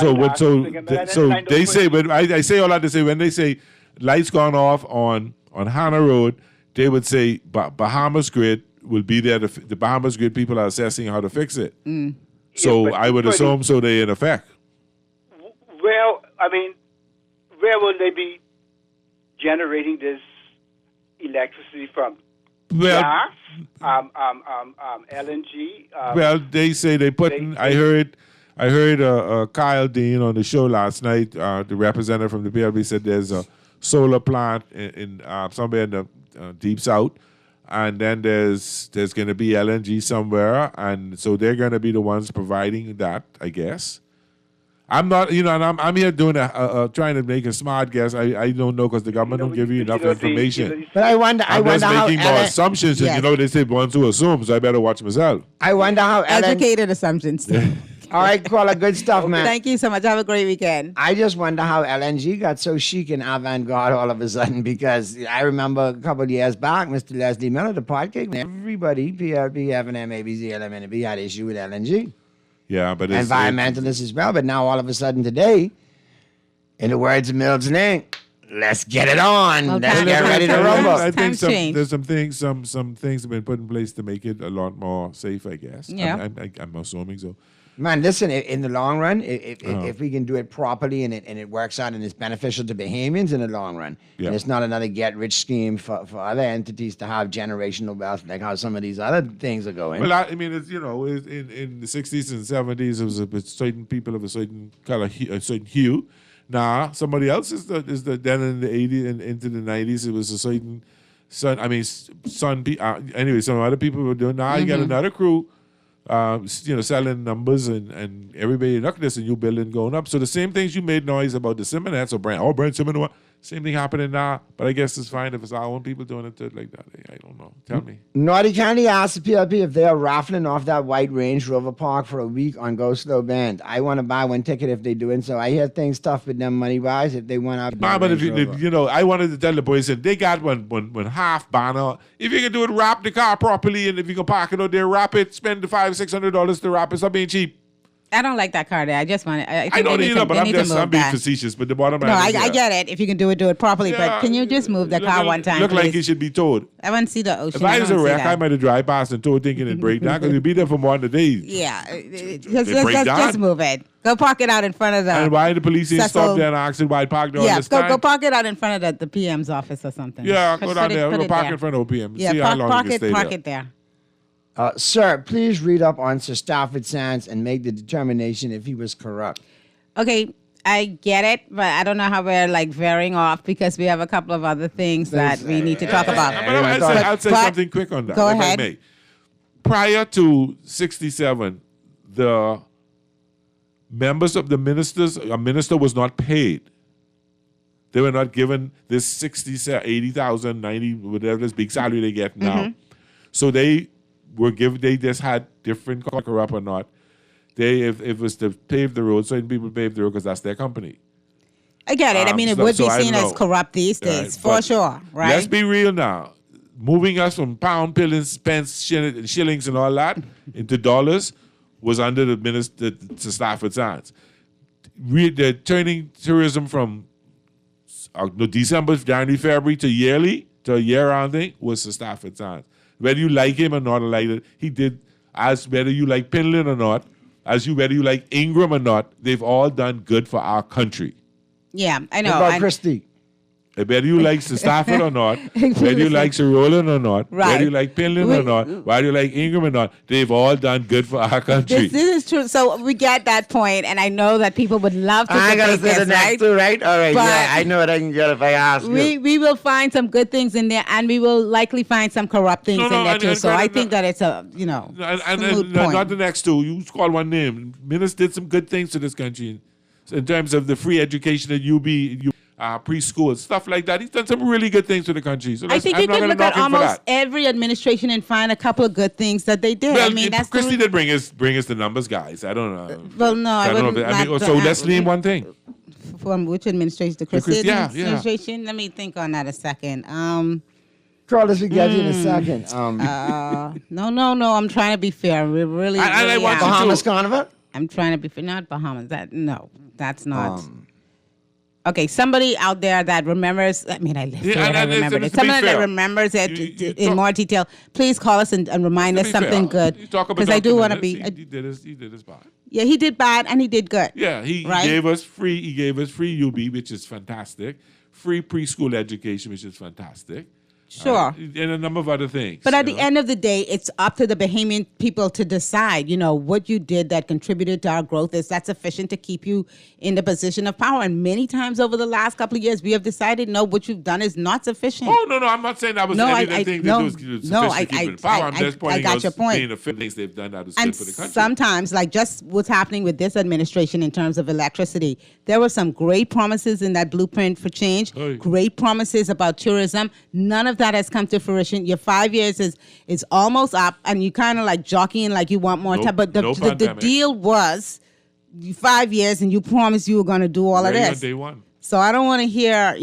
say, when I say all that to say, when they say lights gone off on Hannah Road, they would say Bahamas Grid will be there. The Bahamas Grid people are assessing how to fix it. So I would assume they're in effect. Well, where will they be generating this electricity from? Gas, LNG. They say they put. I heard Kyle Dean on the show last night. The representative from the PLB said there's a solar plant in somewhere in the deep south. And then there's going to be LNG somewhere, and so they're going to be the ones providing that, I guess. I'm not, and I'm here doing trying to make a smart guess. I don't know because the government don't give you enough information. But I wonder I'm just how making more assumptions, and they say ones who assume, so I better watch myself. I wonder how educated assumptions. All right, Koala, good stuff, man. Thank you so much. Have a great weekend. I just wonder how LNG got so chic and avant-garde all of a sudden, because I remember a couple of years back, Mr. Leslie Miller, the podcast, everybody, PLP, FNM, ABC, LMNB, had issue with LNG. Yeah, but environmentalists as well. But now all of a sudden today, in the words of Mills Link, let's get it on. Well, let's get ready to rumble. I think there's some things have been put in place to make it a lot more safe, I guess. Yeah. I'm assuming so. Man, listen, in the long run, if we can do it properly and it works out and it's beneficial to Bahamians in the long run, and it's not another get-rich scheme for other entities to have generational wealth, like how some of these other things are going. Well, it's, in the 60s and 70s, it was a certain people of a certain color, a certain hue. Now, somebody else then in the 80s and into the 90s, it was a certain anyway, some other people were doing. Now you got another crew. Selling numbers and everybody look at this, a new building going up. So the same things you made noise about the Simonets or Brent Simon, same thing happening now. But I guess it's fine if it's our own people doing it like that. I don't know. Tell me. Naughty kindly asked the PLP if they are raffling off that white Range Rover Park for a week on Go Slow Band. I want to buy one ticket if they're doing so. I hear things tough with them money-wise if they want out. But if I wanted to tell the boys that they got one half banner. If you can do it, wrap the car properly, and if you can park it out there, wrap it, spend the $500-$600 to wrap it. Stop being cheap. I don't like that car there. I just want it. I don't either, but I'm being facetious. But the bottom line is, I get it. If you can do it properly. Yeah, but can you just move the car one time? Look like it should be towed. I want to see the ocean. If I was a wreck, I might have drive past and towed thinking it'd break down because you'd be there for more than a day. Yeah. Just move it. Go park it out in front of the... And why the police ain't stop there and ask why it parked there all this time? Go park it out in front of the PM's office or something. Yeah, go down there. Go park in front of OPM. Yeah, see how long you can stay park it there. Sir, please read up on Sir Stafford Sands and make the determination if he was corrupt. Okay, I get it, but I don't know how we're veering off because we have a couple of other things that we need to talk about. I'll say something quick on that. Go if ahead. I may. Prior to 1967, the members of a minister was not paid. They were not given this 60, 80,000, 90, whatever this big salary they get now. So they were given. They just had different corrupt or not. If it was to pave the road, certain people pave the road because that's their company. I get it. I mean, it would be seen as corrupt these days, Right, for sure, right? Let's be real now. Moving us from pound, pence, shillings, and all that into dollars was under the minister to Stafford's hands. They're turning tourism from December, January, February to yearly, to a year-round thing, was to Stafford's hands. Whether you like him or not, like it, he did, as whether you like Penland or not, whether you like Ingram or not, they've all done good for our country. Yeah, I know. What about Christie? Whether you like Sir Stafford or not, whether you like Sir Roland or not, whether you like Penland or not, whether you like Ingram or not, they've all done good for our country. This is true. So we get that point, and I know that people would love to I gotta debate say the this, next right? two, right? All right, But yeah, I know what I can get if I ask you. We will find some good things in there, and we will likely find some corrupt things in there too. So I think that it's a, you know, and moot point. not the next two. You call one name. Minister did some good things to this country in terms of the free education at UB. Preschool, stuff like that. He's done some really good things for the country. So I think you can look at almost every administration and find a couple of good things that they did. Well, I mean, that's Christie did bring us the numbers, guys. I don't know. Well, no, I wouldn't. So let's name one thing. From which administration? The Christie yeah. administration? Let me think on that a second. Carlos, we get you in a second. No. I'm trying to be fair. We're really. I want Bahamas Carnival? I'm trying to be fair. Not Bahamas. That's not. Okay, somebody out there that remembers. I mean, I lived through it. I remembered it. Somebody that remembers it in more detail. Please call us and remind us something good. Because I do want to be. He did his part. Yeah, he did bad and he did good. Yeah, he gave us free. He gave us free UB, which is fantastic. Free preschool education, which is fantastic. Sure. And a number of other things. But at the end of the day, it's up to the Bahamian people to decide, what you did that contributed to our growth. Is that sufficient to keep you in the position of power? And many times over the last couple of years, we have decided, no, what you've done is not sufficient. Oh, no, I'm not saying that was anything that was sufficient to keep in power. I'm just pointing out the things they've done that was good for the country. Sometimes, like just what's happening with this administration in terms of electricity, there were some great promises in that blueprint for change, great promises about tourism. None of that has come to fruition. Your 5 years is almost up, and you kind of like jockeying like you want more time. But the deal was 5 years, and you promised you were going to do all of this. Day one. So I don't want to hear,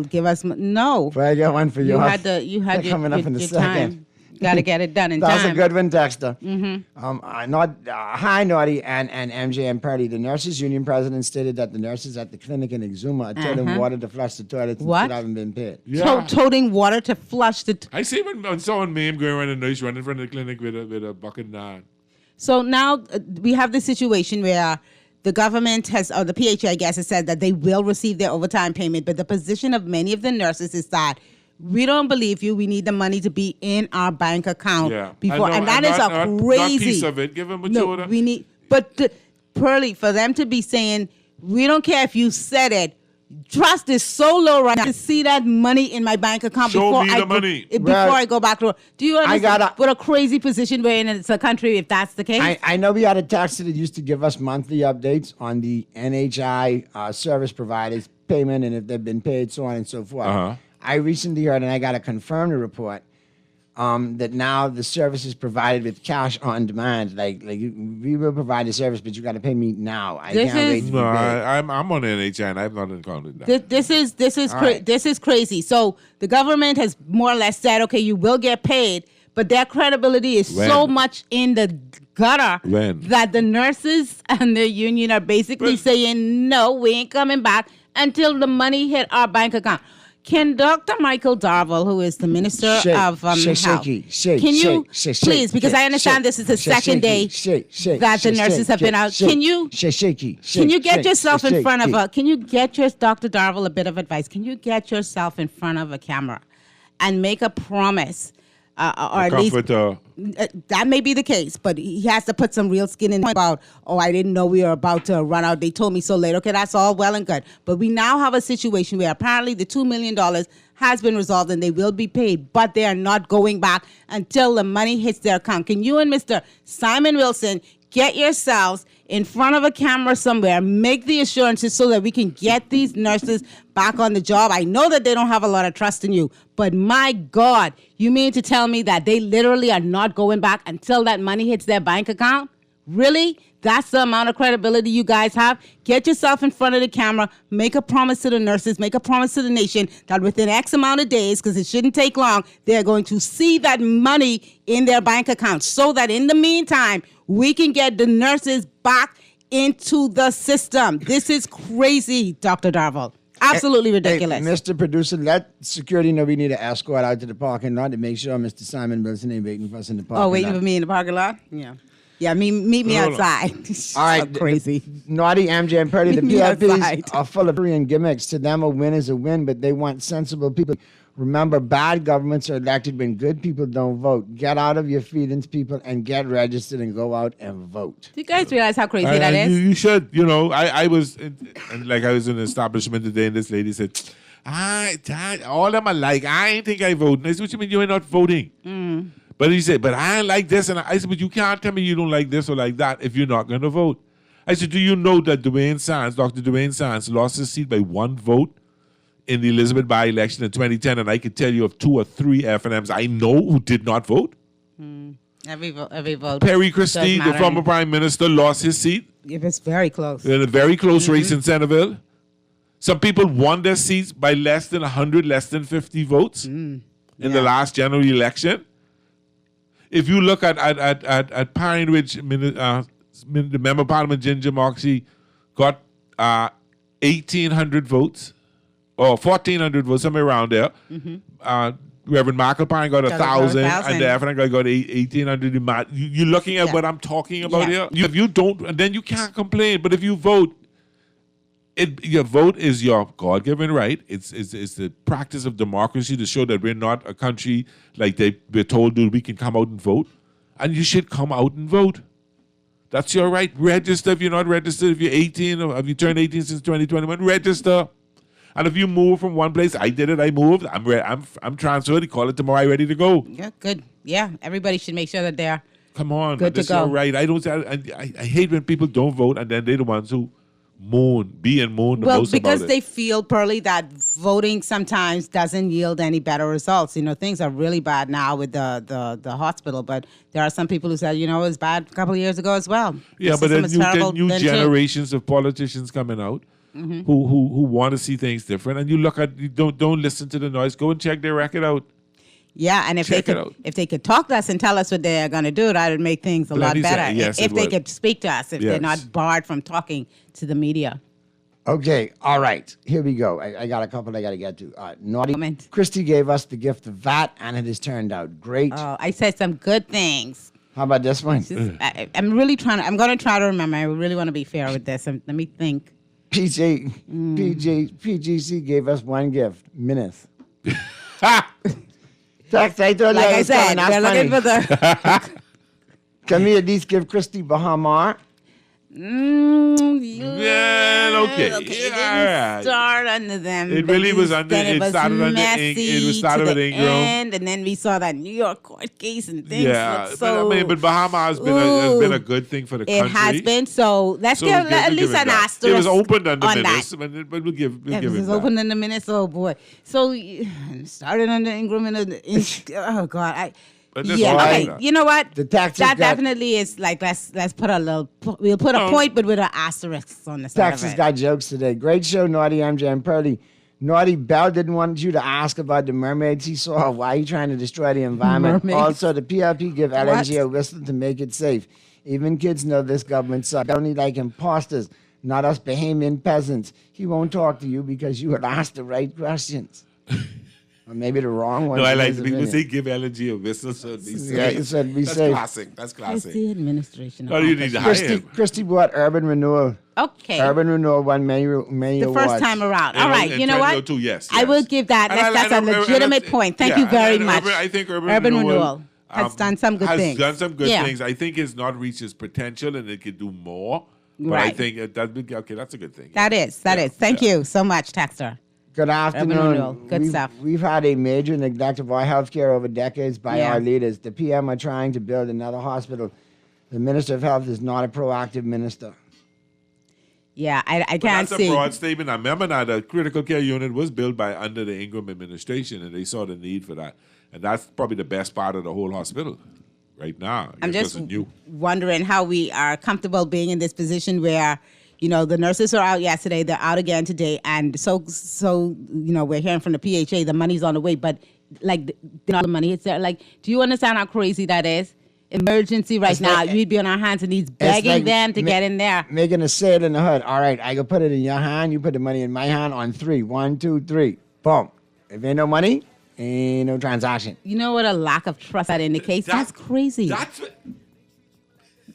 give us no. Well, I got one for you. You had your coming up in a second. Time. Got to get it done in time. That's a good one, Dexter. Mm-hmm. Hi, Naughty and MJ and Purdy. The Nurses Union president stated that the nurses at the clinic in Exuma are toting water to flush the toilets and still haven't been paid. Yeah. Toting water to flush the I see when someone meme going around the nurse running in front of the clinic with a bucket and a... So now we have the situation where the government or the PHA, I guess, has said that they will receive their overtime payment, but the position of many of the nurses is that we don't believe you. We need the money to be in our bank account before, and that is a crazy piece of it. Give them a no. We need, but Pearly, for them to be saying, we don't care if you said it. Trust is so low right now to see that money in my bank account before I go back to work. Do you understand what a crazy position we're in as a country if that's the case? I know we had a tax that used to give us monthly updates on the NHI service providers payment and if they've been paid, so on and so forth. I recently heard, and I got to confirm the report, that now the service is provided with cash on demand. Like we will provide the service, but you got to pay me now. I can't wait to be paid. I'm on NHI, and I've not encountered that. This is crazy. So the government has more or less said, okay, you will get paid, but their credibility is so much in the gutter that the nurses and the union are basically saying, no, we ain't coming back until the money hit our bank account. Can Dr. Michael Darville, who is the Minister of Health, can you please, because I understand this is the second day that the nurses have been out. Can you get yourself in front of Dr. Darville a bit of advice? Can you get yourself in front of a camera and make a promise? Or at least that may be the case, but he has to put some real skin in about, I didn't know we were about to run out. They told me so late. Okay, that's all well and good. But we now have a situation where apparently the $2 million has been resolved and they will be paid, but they are not going back until the money hits their account. Can you and Mr. Simon Wilson get yourselves in front of a camera somewhere, make the assurances so that we can get these nurses back on the job. I know that they don't have a lot of trust in you, but my God, you mean to tell me that they literally are not going back until that money hits their bank account? Really? That's the amount of credibility you guys have? Get yourself in front of the camera, make a promise to the nurses, make a promise to the nation that within X amount of days, because it shouldn't take long, they're going to see that money in their bank accounts so that in the meantime, we can get the nurses back into the system. This is crazy, Dr. Darville. Absolutely ridiculous. Hey, Mr. Producer, let security know we need an escort out to the parking lot to make sure Mr. Simon Wilson ain't waiting for us in the parking lot. Oh, waiting for me in the parking lot? Yeah. Yeah, meet me outside. All right, so crazy. Naughty, MJ, and Purdy, the PFPs are full of Korean gimmicks. To them, a win is a win, but they want sensible people. Remember, bad governments are elected when good people don't vote. Get out of your feelings, people, and get registered and go out and vote. Do you guys realize how crazy that is? You should. You know, I was in an establishment today, and this lady said, all of them are like, I ain't think I vote. And I said, what you mean you ain't not voting? But he said, but I like this. And I said, but you can't tell me you don't like this or like that if you're not going to vote. I said, do you know that Dr. Dwayne Sands lost his seat by one vote in the Elizabeth by-election in 2010? And I could tell you of 2 or 3 FNMs I know who did not vote. Every vote. Perry Christie, the former prime minister, lost his seat. It was very close. In a very close race in Centerville. Some people won their seats by less than 100, less than 50 votes in the last general election. If you look at Pine Ridge, the Member of Parliament Ginger Moxie got 1,800 votes, or 1,400 votes, somewhere around there. Reverend Michael Pine got 1,000, and the FNM guy got 1,800. You're looking at what I'm talking about here. If you don't, and then you can't complain. But if you vote, your vote is your God-given right. It's the practice of democracy to show that we're not a country like we're told that we can come out and vote. And you should come out and vote. That's your right. Register if you're not registered. If you're 18 or if you turned 18 since 2021, register. And if you move from one place, I did it. I moved. I'm transferred. You call it tomorrow. I'm ready to go. Yeah, good. Yeah, everybody should make sure that they're come on. Good that's to go. Your right. I hate when people don't vote and then they're the ones who moan the most about it. Because they feel, Pearly, that voting sometimes doesn't yield any better results. You know, things are really bad now with the hospital, but there are some people who said, it was bad a couple of years ago as well. Yeah, but then new generations of politicians coming out who want to see things different, and you look at don't listen to the noise. Go and check their record out. Yeah, and if they could talk to us and tell us what they're going to do, that would make things a lot better. Yes, if they could speak to us, if they're not barred from talking to the media. Okay, all right. Here we go. I got a couple I got to get to. Naughty. Christy gave us the gift of VAT, and it has turned out great. Oh, I said some good things. How about this one? I'm really trying to, I'm going to try to remember. I really want to be fair with this. Let me think. PGC gave us one gift. Minutes. Text, I told you like I said, we're looking for the... Can we at least give Christy Bahamar? Okay. Yeah, start under them. It really was under. It started under Ink. It was started with Ingram, and then we saw that New York court case and things. Yeah, but Bahama has been a good thing for the country. It has been. So let's give at least an asterisk. It was opened under minutes, but we'll give it. It was opened under minutes. Oh boy. So started under Ingram and oh God. Okay. You know what? The taxes that definitely is like let's put a little. We'll put a point, but with an asterisk on the side of it. Taxes got jokes today. Great show, Naughty, MJ, and Pearly. Naughty, Bell didn't want you to ask about the mermaids he saw. Why are you trying to destroy the environment? Mermaids. Also, the PLP give LNG a whistle to make it safe. Even kids know this government sucks. Only like imposters, not us Bahamian peasants. He won't talk to you because you would ask the right questions. Or maybe the wrong one. No, I like the people say give LNG a whistle, so be safe. Yeah, you said be safe. That's classic. It's the administration. No, you need to hire him. Christy bought Urban Renewal. Okay. Urban Renewal won many the first time around. All right, you know what? Yes. I will give that. That's a legitimate point. Thank you very much. I think Urban Renewal has done some good things. Has done some good things. I think it's not reached its potential and it could do more. But I think that's a good thing. That is. Thank you so much, Texter. Good afternoon. Good stuff. We've had a major neglect of our health care over decades by our leaders. The PM are trying to build another hospital The Minister of Health is not a proactive minister. Yeah, I can't see. see. That's a broad statement. I remember now the critical care unit was built under the Ingram administration, and they saw the need for that. And that's probably the best part of the whole hospital right now. I'm just wondering how we are comfortable being in this position where, the nurses are out yesterday, they're out again today, and so we're hearing from the PHA, the money's on the way, but the money is there. Do you understand how crazy that is? Emergency right now. You'd be on our hands and knees begging them to get in there. Making a sale in the hood. All right, I can put it in your hand. You put the money in my hand on 3. 1, 2, 3. Boom. If ain't no money, ain't no transaction. You know what a lack of trust that indicates? That's crazy. That's what...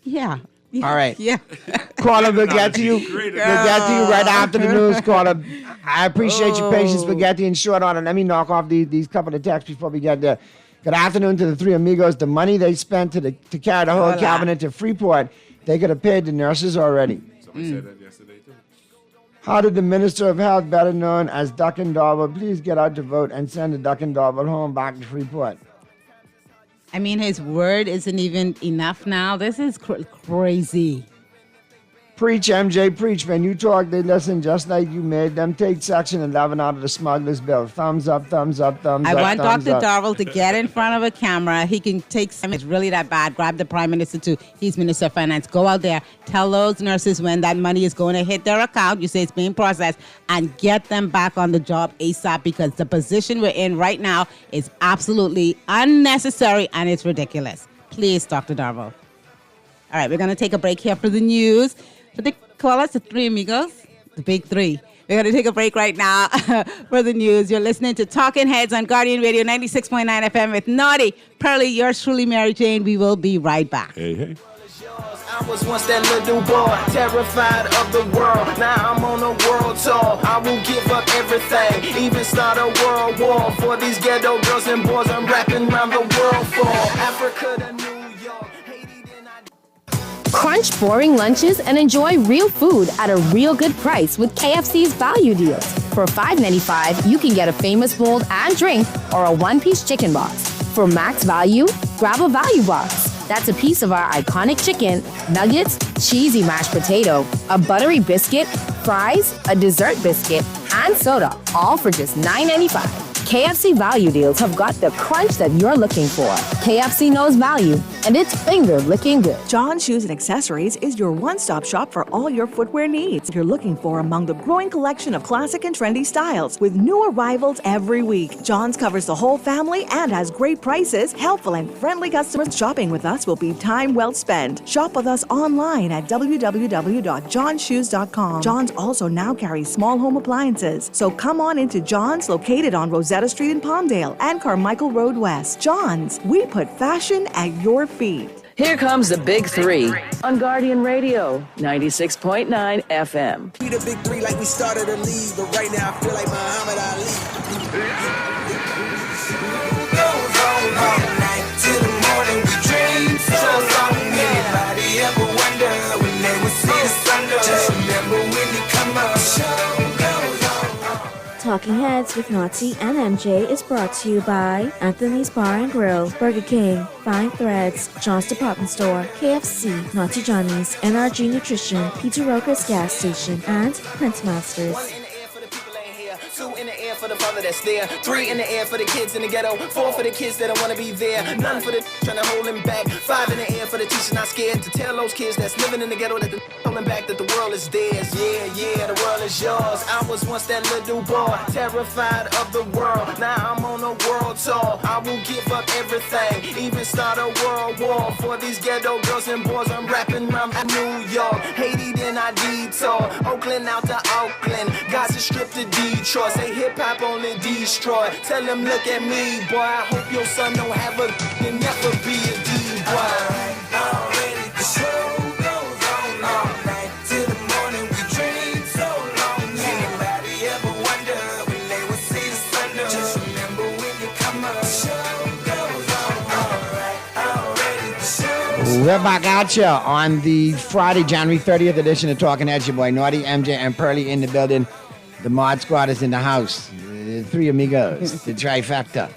Yeah. All right. Yeah. Caller, we'll get to you. We'll get to you right after the news, caller. I appreciate your patience. We'll get to you in short order. Let me knock off these couple of texts before we get there. Good afternoon to the three amigos. The money they spent to carry the whole cabinet to Freeport, they could have paid the nurses already. Somebody said that yesterday, too. How did the Minister of Health, better known as Duck and Darvel, please get out to vote and send the Duck and Darvel home back to Freeport? I mean, his word isn't even enough now. This is crazy. Preach, MJ, preach. When you talk, they listen just like you made them. Take Section 11 out of the smuggler's bill. Thumbs up, thumbs up, thumbs up. I want Dr. Darvel to get in front of a camera. He can take some. It's really that bad. Grab the Prime Minister too. He's Minister of Finance. Go out there. Tell those nurses when that money is going to hit their account. You say it's being processed, and get them back on the job ASAP, because the position we're in right now is absolutely unnecessary and it's ridiculous. Please, Dr. Darvel. All right, we're going to take a break here for the news. But they call us the Three Amigos, the Big Three. We're going to take a break right now for the news. You're listening to Talking Heads on Guardian Radio 96.9 FM with Naughty, Pearly, yours truly, Mary Jane. We will be right back. Hey, hey. I was once that little boy, terrified of the world. Now I'm on a world tour. I will give up everything, even start a world war. For these ghetto girls and boys, I'm rapping around the world for Africa to New York. Crunch boring lunches and enjoy real food at a real good price with KFC's value deals. For $5.95, you can get a famous bowl and drink or a one-piece chicken box. For max value, grab a value box. That's a piece of our iconic chicken, nuggets, cheesy mashed potato, a buttery biscuit, fries, a dessert biscuit, and soda, all for just $9.95. KFC value deals have got the crunch that you're looking for. KFC knows value, and it's finger-licking good. John Shoes and Accessories is your one-stop shop for all your footwear needs. You're looking for among the growing collection of classic and trendy styles with new arrivals every week. John's covers the whole family and has great prices. Helpful and friendly customers shopping with us will be time well spent. Shop with us online at www.johnshoes.com. John's also now carries small home appliances. So come on into John's, located on Rosetta Street in Palmdale and Carmichael Road West. John's, we put fashion at your feet. Here comes the Big Three on Guardian Radio 96.9 FM. We the Big Three like we started a league, but right now I feel like Muhammad Ali. Goes on all night till the morning we dream so long. Anybody ever wonder when they would see the sun? Just remember when you come up. Talking Heads with Naughty and MJ is brought to you by Anthony's Bar and Grill, Burger King, Fine Threads, John's Department Store, KFC, Naughty Johnny's, NRG Nutrition, Peter Roker's Gas Station, and Prince Masters. 2 in the air for the father that's there. 3 in the air for the kids in the ghetto. 4 for the kids that don't want to be there. None for the trying to hold him back. 5 in the air for the teacher not scared to tell those kids that's living in the ghetto that the holding back that the world is theirs. Yeah, the world is yours. I was once that little boy, terrified of the world. Now I'm on a world tour. I will give up everything, even start a world war. For these ghetto girls and boys, I'm rapping around New York. Haiti, then I detour. Oakland out to Oakland. Gaza Strip to Detroit. Say hip-hop only destroy. Tell them look at me, boy. I hope your son don't have a and never be a D-boy. Already the show goes on all night till the morning we dream so long. Anybody ever wonder when they would see the sun? Just remember when you come up. Show goes on all right. Already the show. We're back at you on the Friday, January 30th edition of Talking Heads. Your boy Naughty, MJ, and Pearly in the building. The Mod Squad is in the house. The Three Amigos, the trifecta.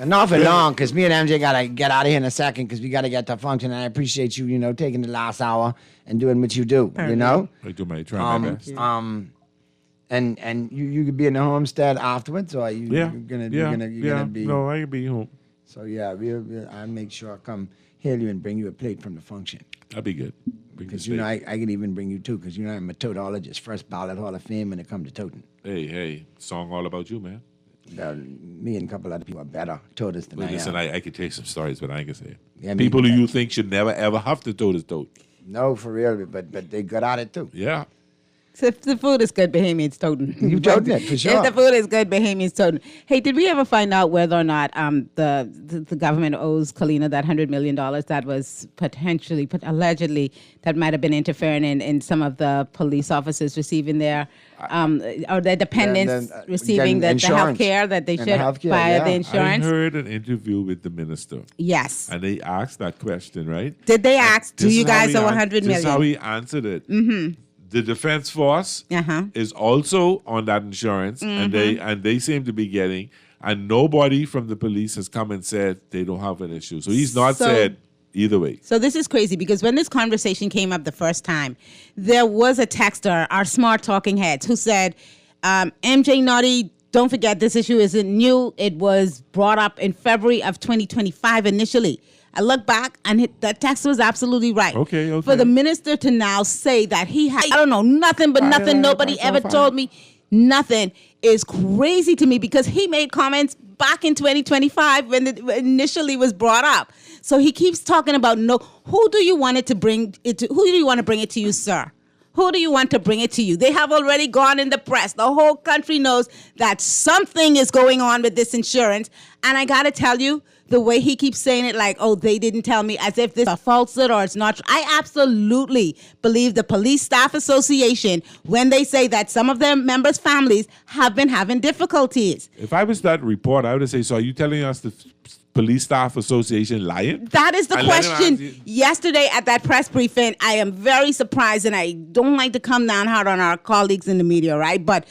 Not for long, because me and MJ got to get out of here in a second, because we got to get to function. And I appreciate you, taking the last hour and doing what you do, I do my best. And you could be in the homestead afterwards, or you're gonna be. No, I can be home. So I'll make sure I come hail you and bring you a plate from the function. That'd be good. Because I can even bring you too, because I'm a toadologist, first ballot Hall of Fame when it comes to toting. Hey, song all about you, man. Me and a couple other people are better toters than I am. Listen, I could tell you some stories, but I ain't gonna say it. Yeah, people who you think should never ever have to tote. No, for real, but they good at it too. Yeah. So if the food is good, Bahamians toting. You toting it, for sure. If the food is good, Bahamians toting. Hey, did we ever find out whether or not the government owes Kalina that $100 million that was potentially, allegedly, that might have been interfering in some of the police officers receiving their, or their dependents receiving the health care that they should via the insurance? I heard an interview with the minister. Yes. And they asked that question, right? Did they ask, do you guys owe $100 million? This is how he answered it. Mm-hmm. The Defense Force is also on that insurance, and they seem to be getting, and nobody from the police has come and said they don't have an issue. So he's not said either way. So this is crazy, because when this conversation came up the first time, there was a texter, our smart talking heads, who said, MJ Naughty, don't forget this issue isn't new. It was brought up in February of 2025 initially. I look back, and that text was absolutely right. Okay. For the minister to now say that he had, I don't know, nothing but nothing, nobody ever told me nothing, is crazy to me, because he made comments back in 2025 when it initially was brought up. So he keeps talking about, who do you want it to bring it to? Who do you want to bring it to you, sir? Who do you want to bring it to you? They have already gone in the press. The whole country knows that something is going on with this insurance. And I got to tell you, the way he keeps saying it, like, oh, they didn't tell me, as if this is a falsehood or it's not true. I absolutely believe the Police Staff Association when they say that some of their members' families have been having difficulties. If I was that report, I would say, so are you telling us the Police Staff Association lying? That is the question. Yesterday at that press briefing, I am very surprised, and I don't like to come down hard on our colleagues in the media, right? But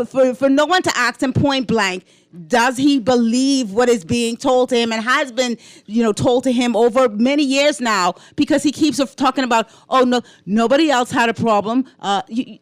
for no one to ask him point blank, does he believe what is being told to him and has been, told to him over many years now? Because he keeps talking about, oh, no, nobody else had a problem.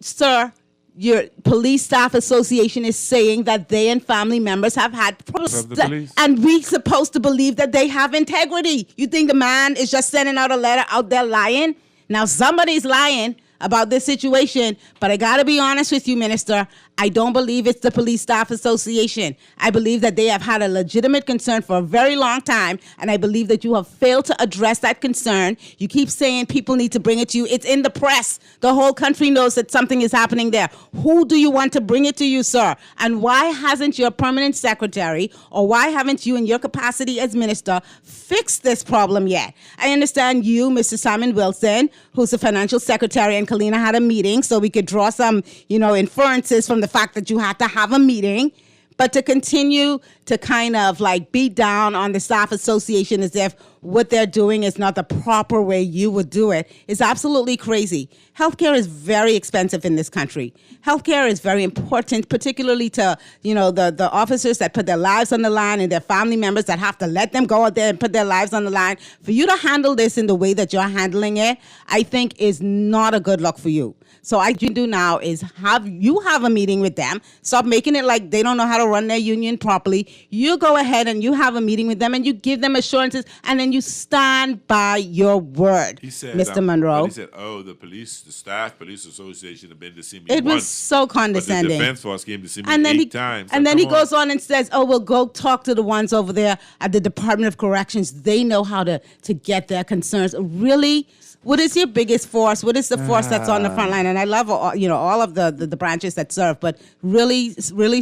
Sir, your Police Staff Association is saying that they and family members have had problems. And we're supposed to believe that they have integrity. You think the man is just sending out a letter out there lying? Now, somebody's lying about this situation, but I got to be honest with you, Minister. I don't believe it's the Police Staff Association. I believe that they have had a legitimate concern for a very long time, and I believe that you have failed to address that concern. You keep saying people need to bring it to you. It's in the press. The whole country knows that something is happening there. Who do you want to bring it to you, sir? And why hasn't your permanent secretary, or why haven't you in your capacity as minister, fixed this problem yet? I understand you, Mr. Simon Wilson, who's the financial secretary, and Kalina had a meeting, so we could draw some, inferences from the fact that you had to have a meeting. But to continue to kind of like beat down on the staff association as if what they're doing is not the proper way you would do it is absolutely crazy. Healthcare is very expensive in this country. Healthcare is very important, particularly to, the officers that put their lives on the line and their family members that have to let them go out there and put their lives on the line. For you to handle this in the way that you're handling it, I think is not a good look for you. So what you do now is have a meeting with them. Stop making it like they don't know how to run their union properly. You go ahead and you have a meeting with them and you give them assurances, and then you stand by your word, he said, Mr. Monroe. He said, oh, the staff police association have been to see me It once, was so condescending. But the Defense Force came to see me and then 8 times. And then he goes on and says, oh, well, go talk to the ones over there at the Department of Corrections. They know how to get their concerns. Really? What is your biggest force? What is the force that's on the front line? And I love all of the branches that serve, but really,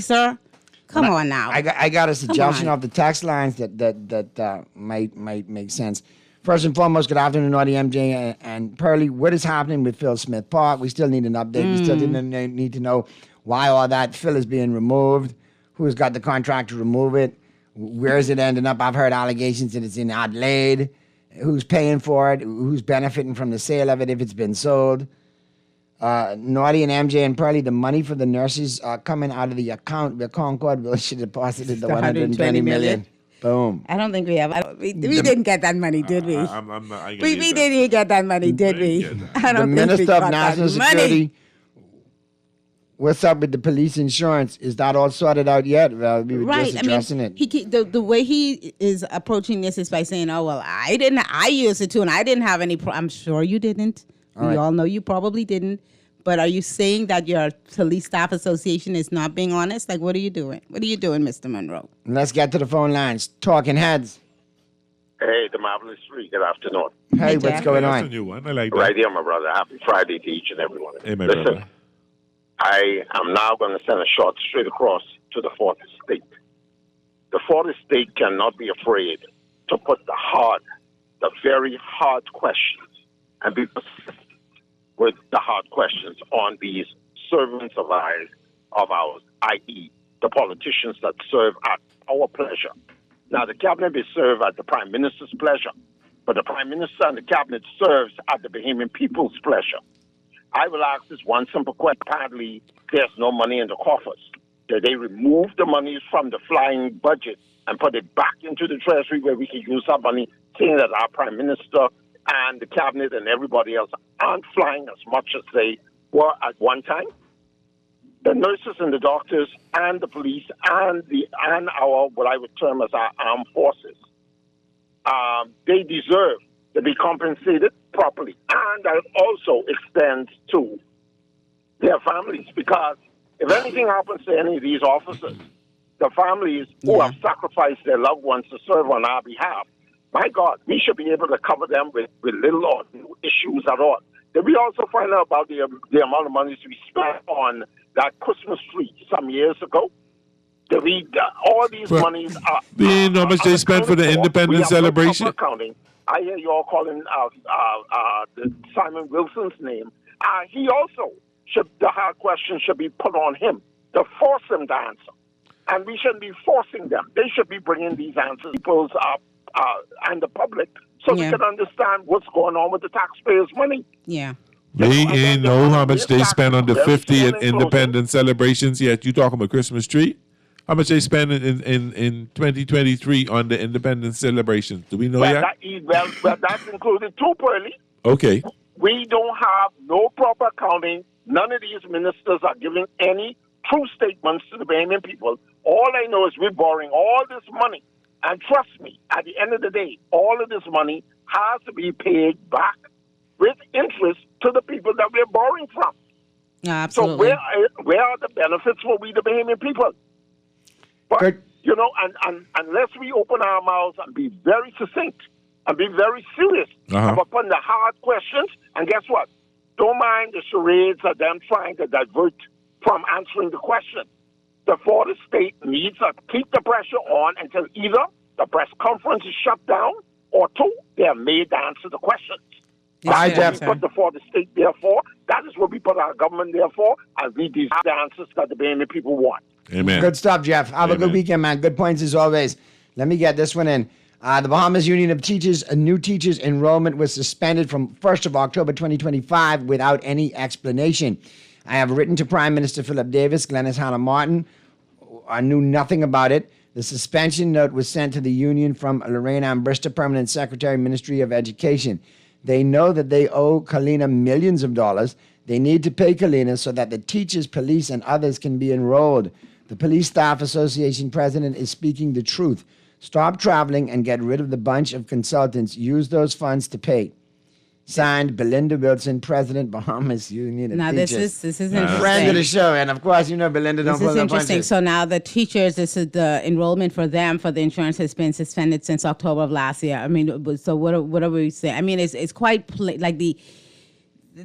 sir, come on now. I got a suggestion of the text lines that might make sense. First and foremost, good afternoon, Naughty MJ and Pearlie. What is happening with Phil Smith Park? We still need an update. We still need to know why all that Phil is being removed. Who's got the contract to remove it? Where is it ending up? I've heard allegations that it's in Adelaide. Who's paying for it? Who's benefiting from the sale of it if it's been sold? Naughty and MJ and Pearlie, the money for the nurses coming out of the account where Concord Village should deposited the $120 million. Boom. I don't think we have. We didn't get that money, did we? We didn't get that money, did we? I don't think Minister we got of National that Security. money. What's up with the police insurance? Is that all sorted out yet? Well, we were just addressing it. The way he is approaching this is by saying, "Oh well, I used it too, and I didn't have any." I'm sure you didn't. We all know you probably didn't. But are you saying that your police staff association is not being honest? Like, what are you doing? What are you doing, Mr. Monroe? Let's get to the phone lines. Talking Heads. Hey, the Marvelous Three. Good afternoon. Hey, what's going on? That's a new one. I like that. Right here, my brother. Happy Friday to each and every one of you. Hey, my Listen, brother. I am now going to send a shot straight across to the fourth estate. The fourth estate cannot be afraid to put the very hard questions and be persistent with the hard questions on these servants of ours, i.e., the politicians that serve at our pleasure. Now, the cabinet may serve at the Prime Minister's pleasure, but the Prime Minister and the cabinet serves at the Bahamian people's pleasure. I will ask this one simple question. Apparently, there's no money in the coffers. Did they remove the money from the flying budget and put it back into the Treasury where we can use our money, seeing that our Prime Minister and the cabinet and everybody else aren't flying as much as they were at one time? The nurses and the doctors and the police and our, what I would term as our armed forces, they deserve to be compensated properly. And that also extends to their families, because if anything happens to any of these officers, the families who have sacrificed their loved ones to serve on our behalf, my God, we should be able to cover them with little or no issues at all. Did we also find out about the amount of money we spent on that Christmas tree some years ago? Did we, all these monies are... Do you know how much they spent for the Independence celebration? I hear you all calling Simon Wilson's name. He also the hard question should be put on him to force him to answer. And we shouldn't be forcing them. They should be bringing these answers to people's and the public so we can understand what's going on with the taxpayers' money. Yeah. We ain't know how much they spent on the 50th Independence celebrations yet. You talking about Christmas tree? How much they spend in 2023 on the Independence celebrations? Do we know yet? Well, that's included too, Pearly. Okay. We don't have no proper accounting. None of these ministers are giving any true statements to the Bahamian people. All I know is we're borrowing all this money. And trust me, at the end of the day, all of this money has to be paid back with interest to the people that we're borrowing from. Absolutely. So where are the benefits for we, the Bahamian people? But, you know, and unless we open our mouths and be very succinct and be very serious about putting the hard questions, and guess what? Don't mind the charades of them trying to divert from answering the question. The fourth estate needs to keep the pressure on until either the press conference is shut down or two, they are made to answer the questions. That's what we put the fourth estate there for. That is what we put our government there for, and we deserve the answers that the Bahamian people want. Amen. Good stuff, Jeff. Have a good weekend, man. Good points as always. Let me get this one in. The Bahamas Union of Teachers, new teachers enrollment was suspended from 1st of October 2025 without any explanation. I have written to Prime Minister Philip Davis, Glenys Hanna Martin. I knew nothing about it. The suspension note was sent to the union from Lorraine Ambrista, Permanent Secretary, Ministry of Education. They know that they owe Kalina millions of dollars. They need to pay Kalina so that the teachers, police, and others can be enrolled. The Police Staff Association president is speaking the truth. Stop traveling and get rid of the bunch of consultants. Use those funds to pay. Signed, Belinda Wilson, President, Bahamas Union of Teachers. Now, this is interesting. Friend of the show, and of course, you know Belinda don't pull no punches. This is interesting. So now the teachers, this is the enrollment for them for the insurance has been suspended since October of last year. I mean, so what are we saying? I mean, it's quite like the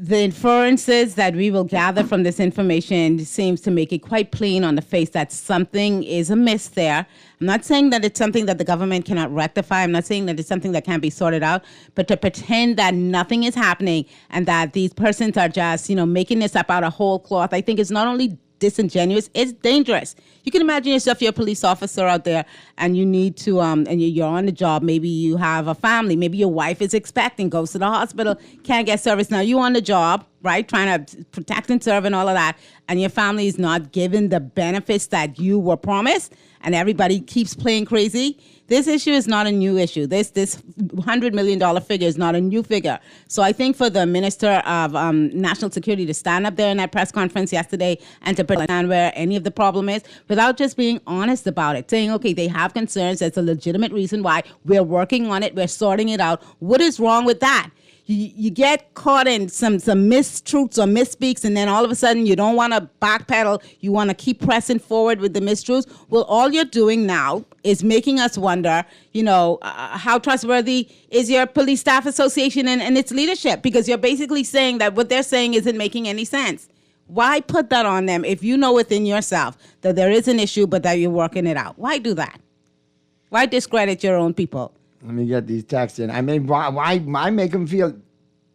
inferences that we will gather from this information seems to make it quite plain on the face that something is amiss there. I'm not saying that it's something that the government cannot rectify. I'm not saying that it's something that can't be sorted out, but to pretend that nothing is happening and that these persons are just, making this up out of whole cloth, I think is not only disingenuous, it's dangerous. You can imagine yourself, you're a police officer out there and you need to, and you're on the job. Maybe you have a family. Maybe your wife is expecting, goes to the hospital, can't get service. Now you on the job, right? Trying to protect and serve and all of that. And your family is not given the benefits that you were promised. and everybody keeps playing crazy. This issue is not a new issue. This $100 million figure is not a new figure. So I think for the Minister of National Security to stand up there in that press conference yesterday and to understand where any of the problem is without just being honest about it, saying, okay, they have concerns. There's a legitimate reason why. We're working on it. We're sorting it out. What is wrong with that? You get caught in some mistruths or misspeaks, and then all of a sudden you don't want to backpedal. You want to keep pressing forward with the mistruths. Well, all you're doing now is making us wonder, how trustworthy is your police staff association and its leadership? Because you're basically saying that what they're saying isn't making any sense. Why put that on them if you know within yourself that there is an issue but that you're working it out? Why do that? Why discredit your own people? Let me get these texts in. I mean, why make them feel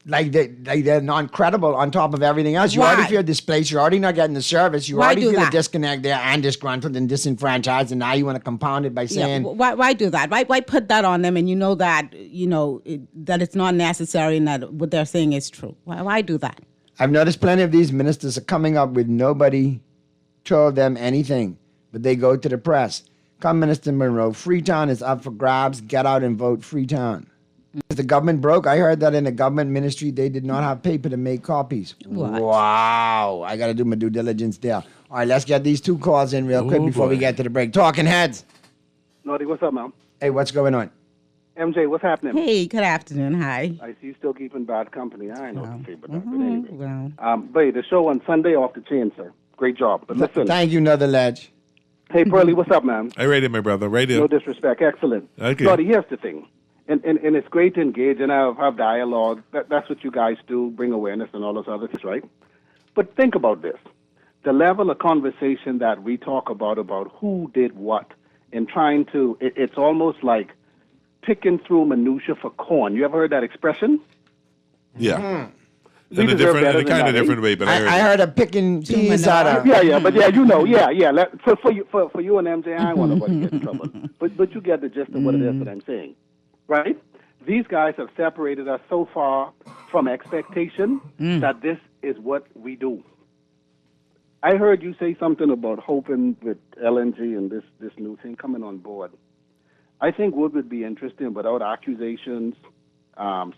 like they're non-credible on top of everything else? You already feel displaced. You're already not getting the service. You already feel a disconnect there and disgruntled and disenfranchised, and now you want to compound it by saying... Yeah, why do that? Why put that on them and you know that, that it's not necessary and that what they're saying is true? Why do that? I've noticed plenty of these ministers are coming up with nobody told them anything, but they go to the press. Come, Minister Monroe, Freetown is up for grabs. Get out and vote Freetown. Is the government broke? I heard that in the government ministry, they did not have paper to make copies. What? Wow. I got to do my due diligence there. All right, let's get these two calls in real quick before we get to the break. Talking Heads. Naughty, what's up, man? Hey, what's going on? MJ, what's happening? Hey, good afternoon. Hi. I see you still keeping bad company. I know what to say about that, but anyway. Well. But the show on Sunday off the chain, sir. Great job. But listen. Thank you, Another Ledge. Hey, Pearlie, what's up, man? I read it, my brother. Right here. No disrespect. Excellent. Okay. Naughty, here's the thing. And it's great to engage and have dialogue. That's what you guys do, bring awareness and all those other things, right? But think about this. The level of conversation that we talk about who did what and trying to, it's almost like picking through minutia for corn. You ever heard that expression? Yeah. Mm-hmm. In a kind of different way, but I heard a picking peas out of... Yeah, but yeah. So for you and MJ, I don't want nobody to get in trouble. But you get the gist of what it is that I'm saying, right? These guys have separated us so far from expectation that this is what we do. I heard you say something about hoping with LNG and this new thing coming on board. I think what would be interesting without accusations,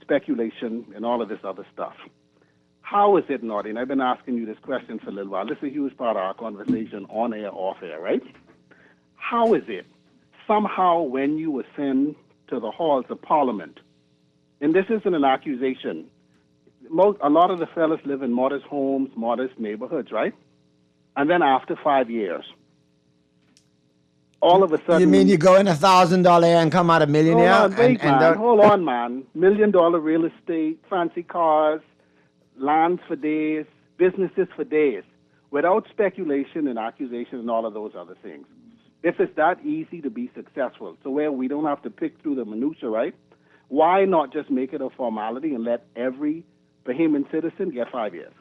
speculation, and all of this other stuff. How is it, Naughty? And I've been asking you this question for a little while. This is a huge part of our conversation on air, off air, right? How is it somehow when you ascend to the halls of Parliament, and this isn't an accusation, a lot of the fellas live in modest homes, modest neighborhoods, right? And then after 5 years, all of a sudden... You mean you go in $1,000 and come out a millionaire? Hold on, man. $1 million real estate, fancy cars, lands for days, businesses for days, without speculation and accusation and all of those other things. If it's that easy to be successful, so where we don't have to pick through the minutia, right? Why not just make it a formality and let every Bahamian citizen get 5 years?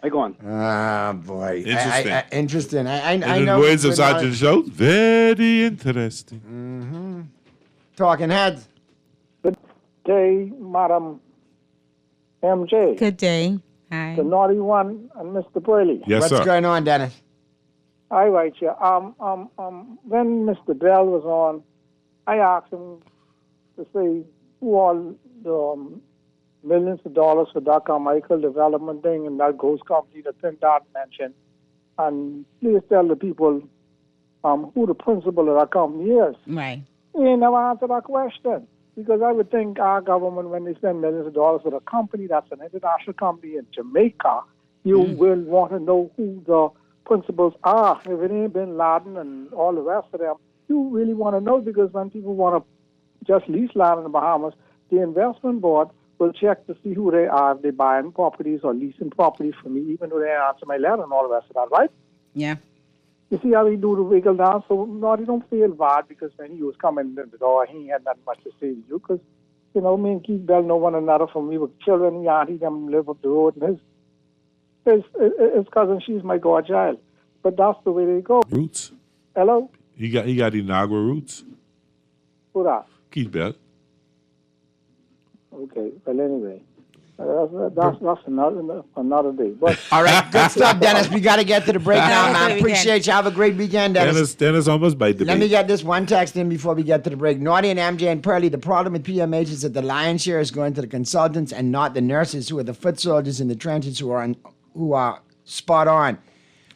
I go on. Ah, boy. Interesting. Interesting. I in know. In the words of Sergeant Schultz, very interesting. Mm-hmm. Talking Heads. Good day, Madam MJ. Good day. Hi. The Naughty One and Mr. Burley. Yes, What's going on, Dennis? I write you. When Mr. Bell was on, I asked him to say who all the millions of dollars for that Carmichael development thing and that ghost company that Trinidad mentioned. And please tell the people who the principal of that company is. Right. He ain't never answered that question. Because I would think our government, when they spend millions of dollars with a company that's an international company in Jamaica, you will want to know who the principals are. If it ain't Bin Laden and all the rest of them, you really want to know, because when people want to just lease land in the Bahamas, the investment board will check to see who they are, if they're buying properties or leasing properties from me, even though they answer my letter and all the rest of that, right? Yeah. You see how he do the wiggle down? So, no, you don't feel bad, because when he was coming in the door, he had not much to say to you, because, you know, me and Keith Bell know one another from we were children. The auntie them live up the road, and his cousin, she's my godchild. But that's the way they go. Roots. Hello? He got Inagua roots. Who that? Keith Bell. Okay, well, anyway. That's another day. But all right, good stuff, Dennis. We got to get to the break now, man. Appreciate you. Have a great weekend, Dennis. Dennis almost bite the Let me get this one text in before we get to the break. Naughty and MJ and Pearlie, the problem with PMH is that the lion's share is going to the consultants and not the nurses, who are the foot soldiers in the trenches who are spot on.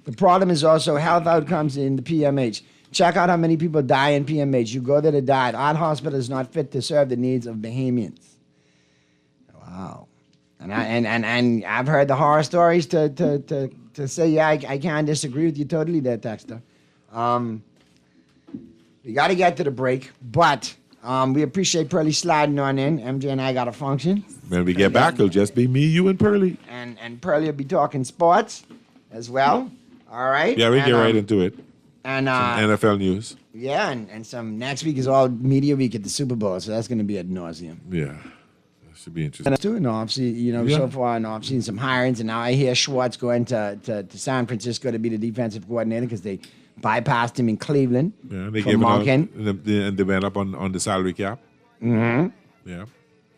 The problem is also health outcomes in the PMH. Check out how many people die in PMH. You go there to die. Our hospital is not fit to serve the needs of Bahamians. Wow. And I've heard the horror stories to say, yeah, I can't disagree with you totally there, Texter. We got to get to the break, but we appreciate Pearlie sliding on in. MJ and I got a function. When we get back, it'll just be me, you, and Pearlie. And Pearlie will be talking sports as well. All right? Yeah, we get right into it. And some NFL news. Yeah, and some next week is all media week at the Super Bowl, so that's going to be ad nauseum. Yeah. Should be interesting. And too, so far, I've seen some hirings, and now I hear Schwartz going to San Francisco to be the defensive coordinator because they bypassed him in Cleveland. Yeah, they gave him and they went up on the salary cap. Mm-hmm. Yeah.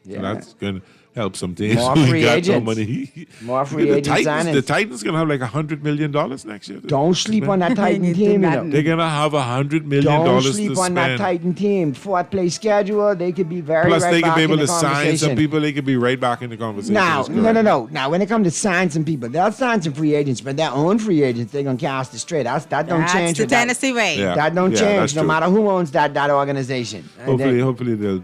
So that's going to help some teams. More free agents. No money. More free agents. The Titans going to have like $100 million next year. Don't sleep on that Titan team. They're going to have $100 million to spend. Don't sleep on that Titan team. Fourth place schedule. They could be very Plus, right they back could be able in the to sign conversation. some people. They could be right back in the conversation. No. Now, when it comes to sign some people, they'll sign some free agents, but their own free agents, they're going to cast it straight. That don't change. That's the Tennessee way. Yeah. That don't change no matter who owns that organization. Hopefully they'll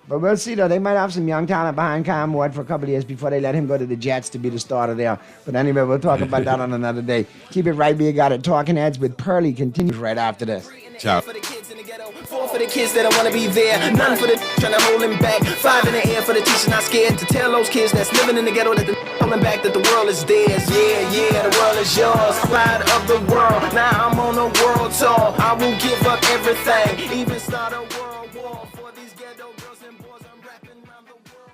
But we'll see, though. They might have some young talent behind Cam Ward for a couple of years before they let him go to the Jets to be the starter there. But anyway, we'll talk about that on another day. Keep it right where you got it. Talking Heads with Pearlie continues right after this. Ciao. 4 for the kids that don't want to be there. None for the trying to hold him back. 5 in the air for the teacher not scared to tell those kids that's living in the ghetto that the holding back that the world is theirs. Yeah, the world is yours. Pride of the world. Now I'm on a world tour. I will give up everything. Even start a world war for these ghetto girls and boys. I'm rapping around the world.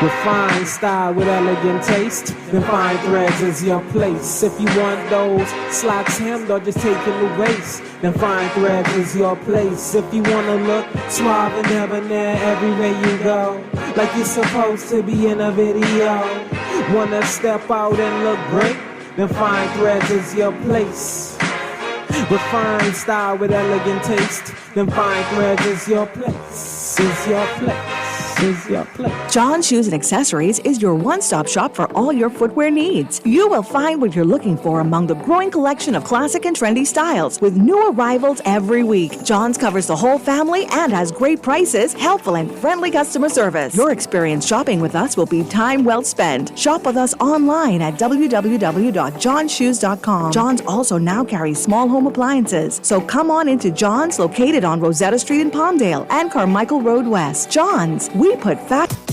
Refined style with elegant taste. Then fine threads is your place. If you want those slacks hemmed or just taking the waist, then fine threads is your place. If you wanna look suave and debonair everywhere you go, like you're supposed to be in a video, wanna step out and look great, then fine threads is your place. Refined style with elegant taste, then fine threads is your place. Is your place. John Shoes and Accessories is your one-stop shop for all your footwear needs. You will find what you're looking for among the growing collection of classic and trendy styles with new arrivals every week. John's covers the whole family and has great prices, helpful and friendly customer service. Your experience shopping with us will be time well spent. Shop with us online at www.johnshoes.com. John's also now carries small home appliances, so come on into John's, located on Rosetta Street in Palmdale and Carmichael Road West. John's, we put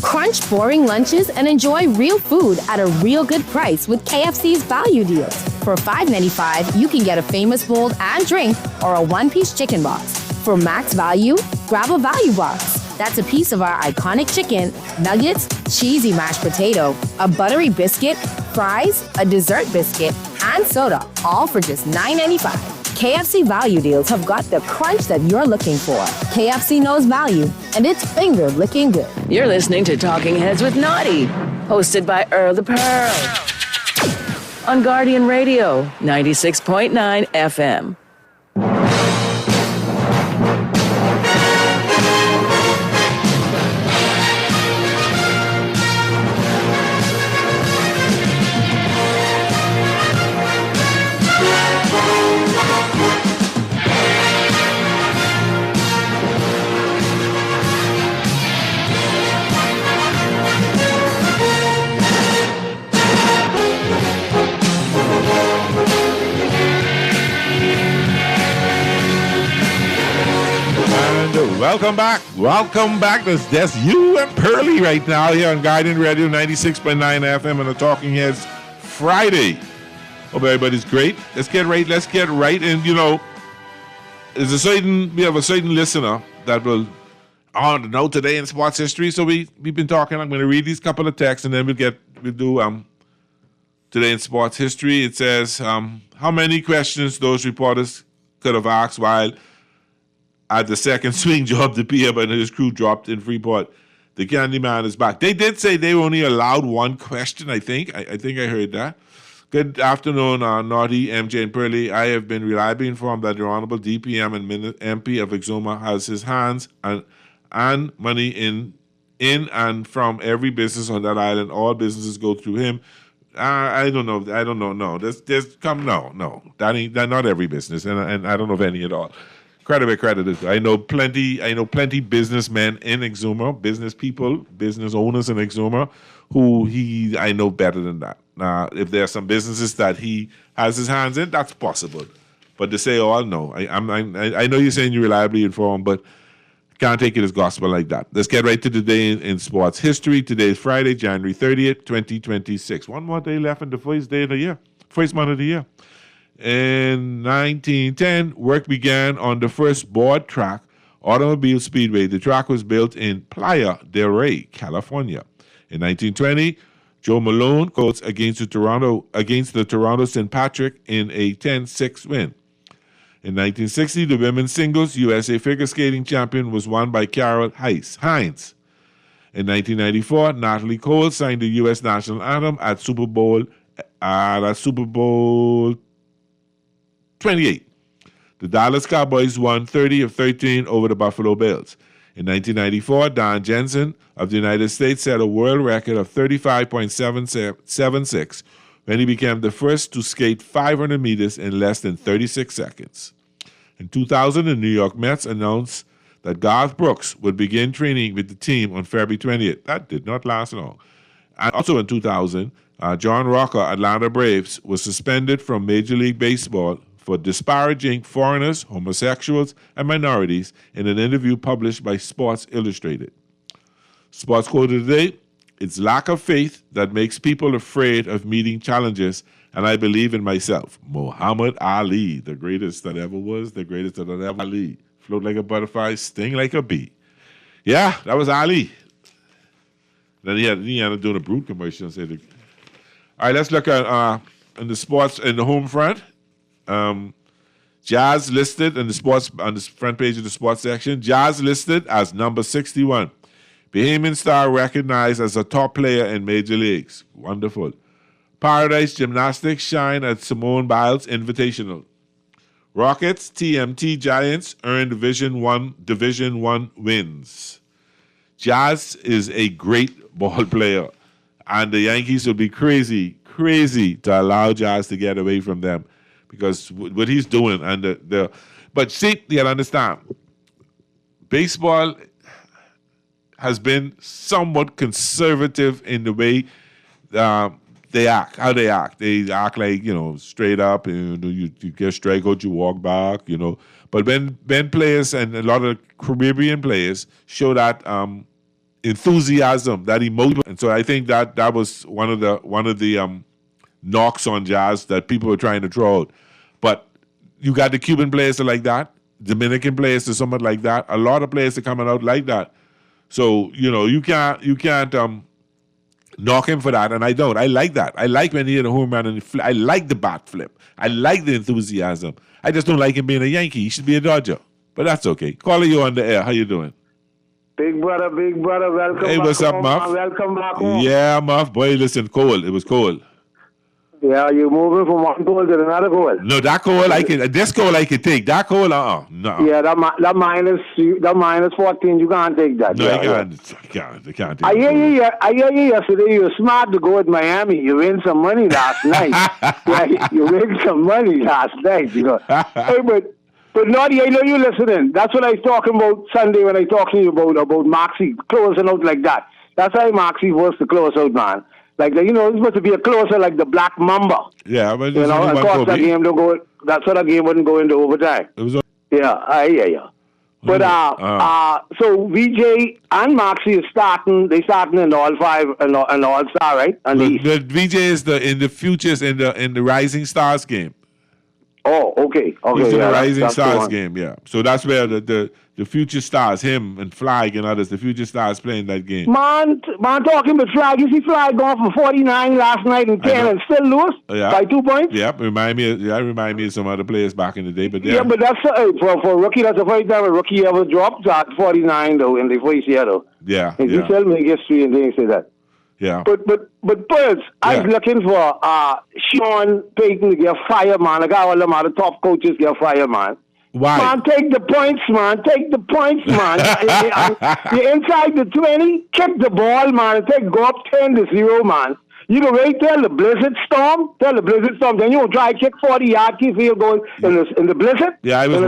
Crunch boring lunches and enjoy real food at a real good price with KFC's value deals. For $5.95, you can get a famous bowl and drink or a one-piece chicken box. For max value, grab a value box. That's a piece of our iconic chicken, nuggets, cheesy mashed potato, a buttery biscuit, fries, a dessert biscuit, and soda, all for just $9.95. KFC value deals have got the crunch that you're looking for. KFC knows value, and it's finger licking good. You're listening to Talking Heads with Naughty, hosted by Earl the Pearl. On Guardian Radio, 96.9 FM. Welcome back. That's you and Pearlie right now here on Guardian Radio 96.9 FM and the Talking Heads Friday. Hope everybody's great. Let's get right. And we have a certain listener that will on know today in sports history. So we've been talking. I'm going to read these couple of texts and then we'll do today in sports history. It says how many questions those reporters could have asked while at the second swing job the PM and his crew dropped in Freeport. The Candyman is back. They did say they only allowed one question, I think. I think I heard that. Good afternoon, Naughty, MJ, and Pearlie. I have been reliably informed that the Honorable DPM and MP of Exuma has his hands and money in and from every business on that island. All businesses go through him. I don't know. No. That not every business, and I don't know of any at all. Credit where credit is. I know plenty businessmen in Exuma, business people, business owners in Exuma, who I know better than that. Now, if there are some businesses that he has his hands in, that's possible. But to say all, no. I know you're saying you're reliably informed, but can't take it as gospel like that. Let's get right to the day in sports history. Today is Friday, January 30th, 2026. One more day left in the first day of the year, first month of the year. In 1910, work began on the first board track automobile speedway. The track was built in Playa del Rey, California. In 1920, Joe Malone coached against the Toronto St. Patrick in a 10-6 win. In 1960, the women's singles USA figure skating champion was won by Carol Hines. In 1994, Natalie Cole signed the U.S. national anthem at Super Bowl 28. The Dallas Cowboys won 30 of 13 over the Buffalo Bills. In 1994, Don Jensen of the United States set a world record of 35.76 when he became the first to skate 500 meters in less than 36 seconds. In 2000, the New York Mets announced that Garth Brooks would begin training with the team on February 20th. That did not last long. And also in 2000, John Rocker, Atlanta Braves, was suspended from Major League Baseball for disparaging foreigners, homosexuals, and minorities in an interview published by Sports Illustrated. Sports quote of the day: "It's lack of faith that makes people afraid of meeting challenges, and I believe in myself." Muhammad Ali, the greatest that ever was, the greatest that ever Ali. Float like a butterfly, sting like a bee. Yeah, that was Ali. Then he had to do a Brute commercial and say, all right, let's look at in the sports, in the home front. Jazz listed in the sports, on the front page of the sports section, Jazz listed as number 61. Bahamian star recognized as a top player in major leagues. Wonderful. Paradise Gymnastics shine at Simone Biles Invitational. Rockets TMT Giants earned Division One wins. Jazz is a great ball player, and the Yankees would be crazy to allow Jazz to get away from them, because what he's doing and but see, you gotta understand, baseball has been somewhat conservative in the way they act, how they act. They act like, straight up, you get strikeout, you walk back, But when players and a lot of Caribbean players show that enthusiasm, that emotion, and so I think that was one of the knocks on Jazz that people were trying to throw out. But you got the Cuban players are like that, Dominican players are somewhat like that. A lot of players are coming out like that. So you can't knock him for that, and I don't. I like that. I like when he hit a home run, and I like the bat flip. I like the enthusiasm. I just don't like him being a Yankee. He should be a Dodger, but that's okay. Caller, you on the air. How you doing? Big brother, welcome. Hey, what's up, Muff? Welcome back home. Yeah, Muff. Boy, listen, cold. It was cold. Yeah, you're moving from one goal to another goal. No, that goal this goal I can take. That goal, no. Yeah, that minus 14, you can't take that. No, you can't take I hear you yesterday. You were smart to go with Miami. You win some money last night. Yeah, you win some money last night. Hey, but Naughty, I know you listening. That's what I was talking about Sunday when I talking to you about Moxie closing out like that. That's how Moxie was to close out, man. Like, it's supposed to be a closer like the Black Mamba. Yeah, but of course that game don't go. That's why that game wouldn't go into overtime. It was. Yeah. But so VJ and Moxie is starting. They starting in all five and all star, right? And the VJ is in the futures in the Rising Stars game. Oh, okay. He's in the Rising Stars game, yeah. So that's where the future stars, him and Flag and others, the future stars playing that game. Man, talking about Flag. You see Flag going for 49 last night and 10 and still lose by 2 points? Yeah, remind me of some other players back in the day. But yeah, but that's for a rookie, that's the first time a rookie ever dropped at 49 though in the first year though. Yeah. And you tell me history and things like that. Yeah. But Birds, I was looking for Sean Payton to get fired, man. I got all them other top coaches get fired, man. Why? Man, take the points, man. Take the points, man. You're inside the 20, kick the ball, man, and go up 10-0, man. You can wait till the blizzard storm. Then you will try to kick 40-yard field goal in the blizzard. Yeah, I was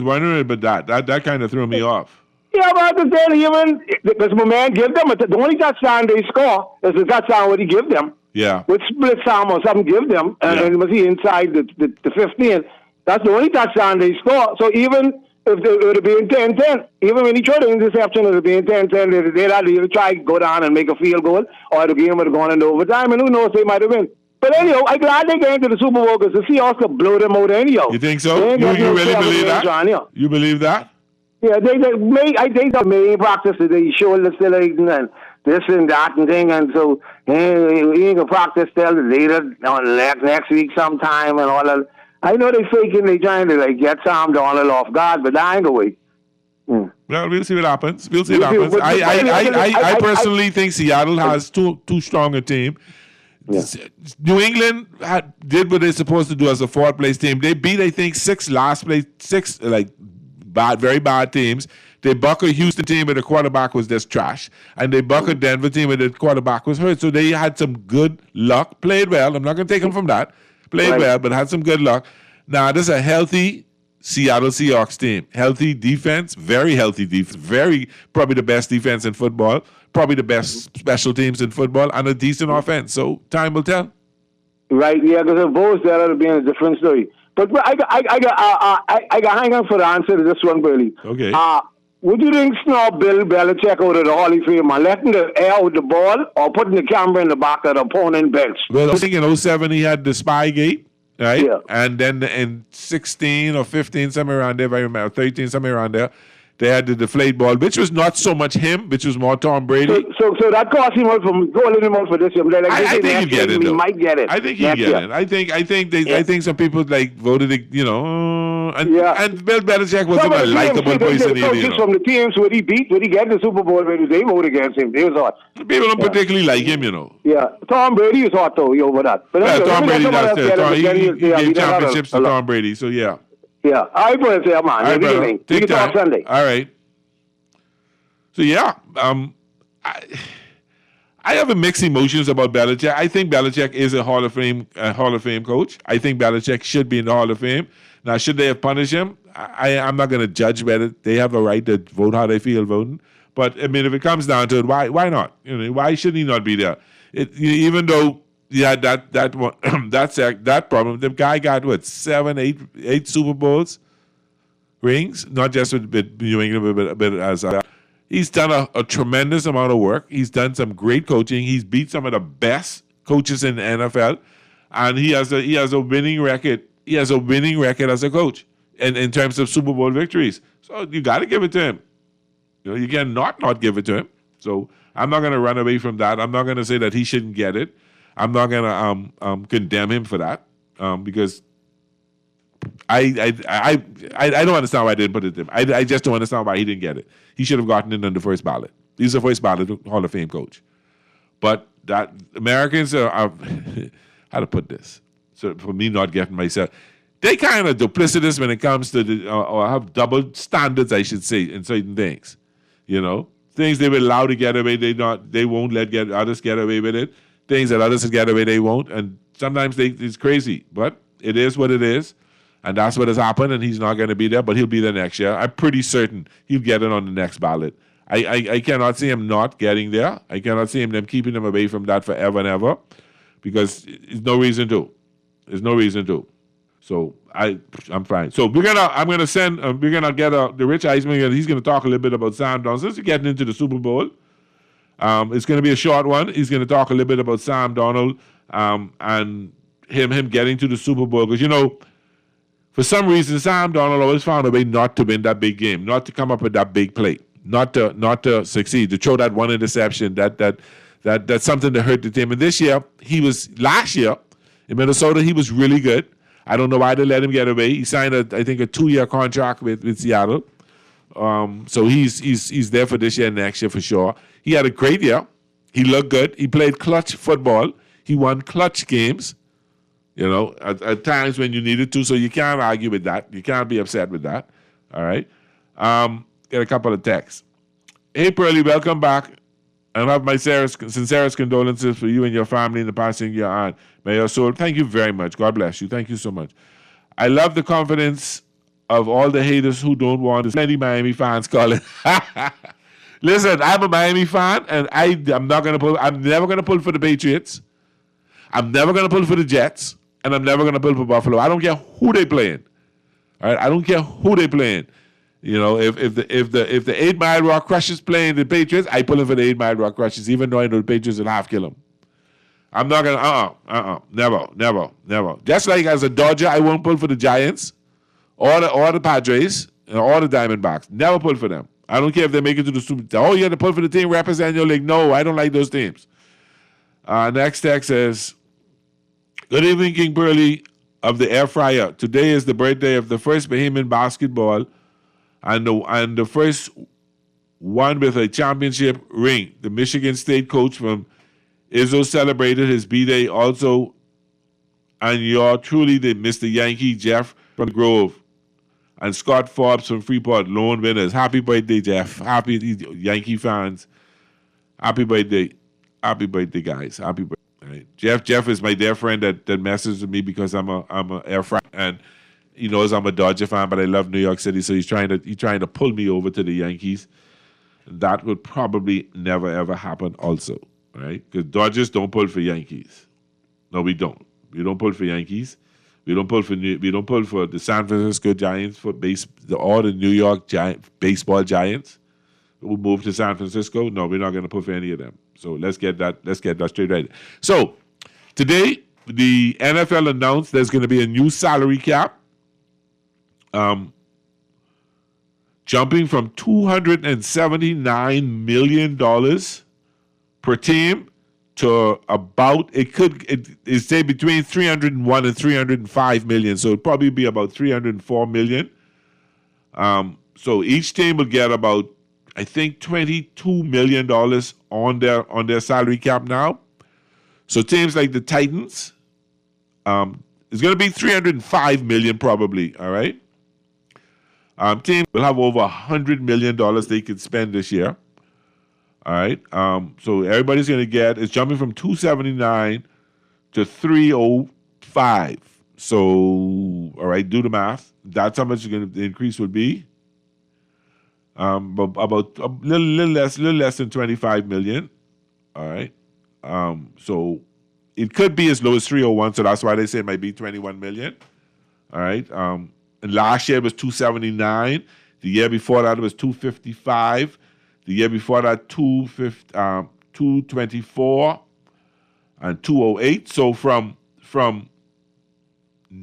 wondering about that. That kind of threw me off. Yeah, but to tell even because my man give them the only touchdown they score is the touchdown what he give them. Yeah. With split time or something give them, and was he inside the 15? That's the only touchdown they score. So even if it would be in 10-10, even when he tried to interception, it would be in 10-10. They'd either try to go down and make a field goal, or the game would have gone into overtime, and who knows, they might have win. But anyhow, I'm glad they got into the Super Bowl because the Seahawks could blow them out anyhow. You think so? You really believe that? You believe that? Yeah, I think the main practice they shoulder stillating and this and that and thing, and so he ain't gonna practice till later next week sometime and all that. I know they faking, they trying to get Sam Darnold off guard, but I ain't gonna wait. Well, we'll see what happens. I personally think Seattle has too strong a team. Yeah. New England did what they're supposed to do as a fourth place team. They beat, I think, six very bad teams. They buckled Houston team where the quarterback was just trash. And they buckled Denver team where the quarterback was hurt. So they had some good luck. Played well. I'm not going to take them from that. Played well, but had some good luck. Now, this is a healthy Seattle Seahawks team. Healthy defense, very healthy defense. Probably the best defense in football. Probably the best special teams in football. And a decent offense. So time will tell. Right, yeah, because if both there would have been a different story. But I got hang on for the answer to this one, Burley. Okay. Would you think snub Bill Belichick out of the Hall of Fame and letting the air out the ball or putting the camera in the back of the opponent bench? Well, I think in 2007 he had the Spygate, right? Yeah. And then in 16 or 15, somewhere around there, if I remember, 13, somewhere around there, they had the deflate ball, which was not so much him, which was more Tom Brady. So that cost him out from calling him out for this year. I think he'll get it. He might get it. I think he'll get it. I think some people voted, and Bill Belichick wasn't a likable person either. From the teams where he get the Super Bowl, they voted against him. They was hot. People don't particularly like him, Yeah, Tom Brady was hot though over that. But Tom Brady does. He gave championships to Tom Brady. So yeah. Yeah, I put it there, man. All right, brother. Take time. Sunday. All right. So yeah, I have mixed emotions about Belichick. I think Belichick is a Hall of Fame coach. I think Belichick should be in the Hall of Fame. Now, should they have punished him? I'm not going to judge whether they have a right to vote how they feel voting. But I mean, if it comes down to it, why not? Why should he not be there? Even though. Yeah, that one, that problem. The guy got 8 Super Bowls rings, not just with New England, but as he's done a tremendous amount of work. He's done some great coaching. He's beat some of the best coaches in the NFL, and he has a winning record. He has a winning record as a coach, in terms of Super Bowl victories. So you got to give it to him. You can not give it to him. So I'm not going to run away from that. I'm not going to say that he shouldn't get it. I'm not going to condemn him for that because I don't understand why I didn't put it to him. I just don't understand why he didn't get it. He should have gotten it on the first ballot. He's the first ballot Hall of Fame coach. But that Americans are how to put this? So for me not getting myself, they kind of duplicitous when it comes to or have double standards, I should say, in certain things. Things they will allow to get away, they won't let others get away with it. Things that others get away, they won't. And sometimes it's crazy. But it is what it is. And that's what has happened. And he's not going to be there, but he'll be there next year. I'm pretty certain he'll get it on the next ballot. I cannot see him not getting there. I cannot see them keeping him away from that forever and ever. Because there's no reason to. There's no reason to. So I'm fine. So we're gonna get the Rich Eisman. He's gonna talk a little bit about Sam Darnold. Since we're getting into the Super Bowl. It's going to be a short one. He's going to talk a little bit about Sam Darnold and him getting to the Super Bowl. Because, for some reason, Sam Darnold always found a way not to win that big game, not to come up with that big play, not to succeed, to throw that one interception, that's something that hurt the team. And last year in Minnesota, he was really good. I don't know why they let him get away. He signed, I think, a 2-year contract with Seattle. So he's there for this year and next year for sure. He had a great year. He looked good. He played clutch football. He won clutch games, at times when you needed to. So you can't argue with that. You can't be upset with that. All right. Get a couple of texts. Hey, Pearlie, welcome back. And I have my sincerest condolences for you and your family in the passing of your aunt. May your soul. Thank you very much. God bless you. Thank you so much. I love the confidence of all the haters who don't want to. Plenty Miami fans calling. Listen, I'm a Miami fan, and I'm never gonna pull for the Patriots. I'm never gonna pull for the Jets, and I'm never gonna pull for Buffalo. I don't care who they playing. All right, I don't care who they playing. If the 8 Mile Rock Crushers playing the Patriots, I pull in for the 8 Mile Rock Crushers, even though I know the Patriots will half kill them. I'm not gonna never. Just like as a Dodger, I won't pull for the Giants, or the Padres, or the Diamondbacks. Never pull for them. I don't care if they make it to the Super Bowl. Oh, you have to pull for the team representing your league. No, I don't like those teams. Next text says, good evening, King Pearlie of the Air Fryer. Today is the birthday of the first Bahamian basketball and the first one with a championship ring. The Michigan State coach from Izzo celebrated his B-Day also. And you're truly the Mr. Yankee Jeff from Grove. And Scott Forbes from Freeport, lone winners. Happy birthday, Jeff. Happy Yankee fans. Happy birthday. Happy birthday, guys. Happy birthday. Right. Jeff is my dear friend that messes with me because I'm a Air Fryer, and he knows I'm a Dodger fan, but I love New York City, so he's trying to pull me over to the Yankees. That would probably never ever happen also, right? Because Dodgers don't pull for Yankees. No, we don't. We don't pull for Yankees. We don't pull for the San Francisco Giants or the New York baseball Giants who moved to San Francisco. No, we're not going to pull for any of them. So let's get that straight right. So today the NFL announced there's going to be a new salary cap, jumping from $279 million per team to about it say between 301 and 305 million. So it'll probably be about 304 million. So each team will get about, I think, $22 million on their salary cap now. So teams like the Titans, it's going to be $305 million probably. All right. Teams will have over $100 million they can spend this year. All right. So everybody's going to get, it's jumping from 279 to 305. So, all right, do the math. That's how much the increase would be. But about a little less than 25 million. All right. So it could be as low as 301. So that's why they say it might be 21 million. All right. And last year it was 279. The year before that it was 255. The year before that, 224 and 208. So from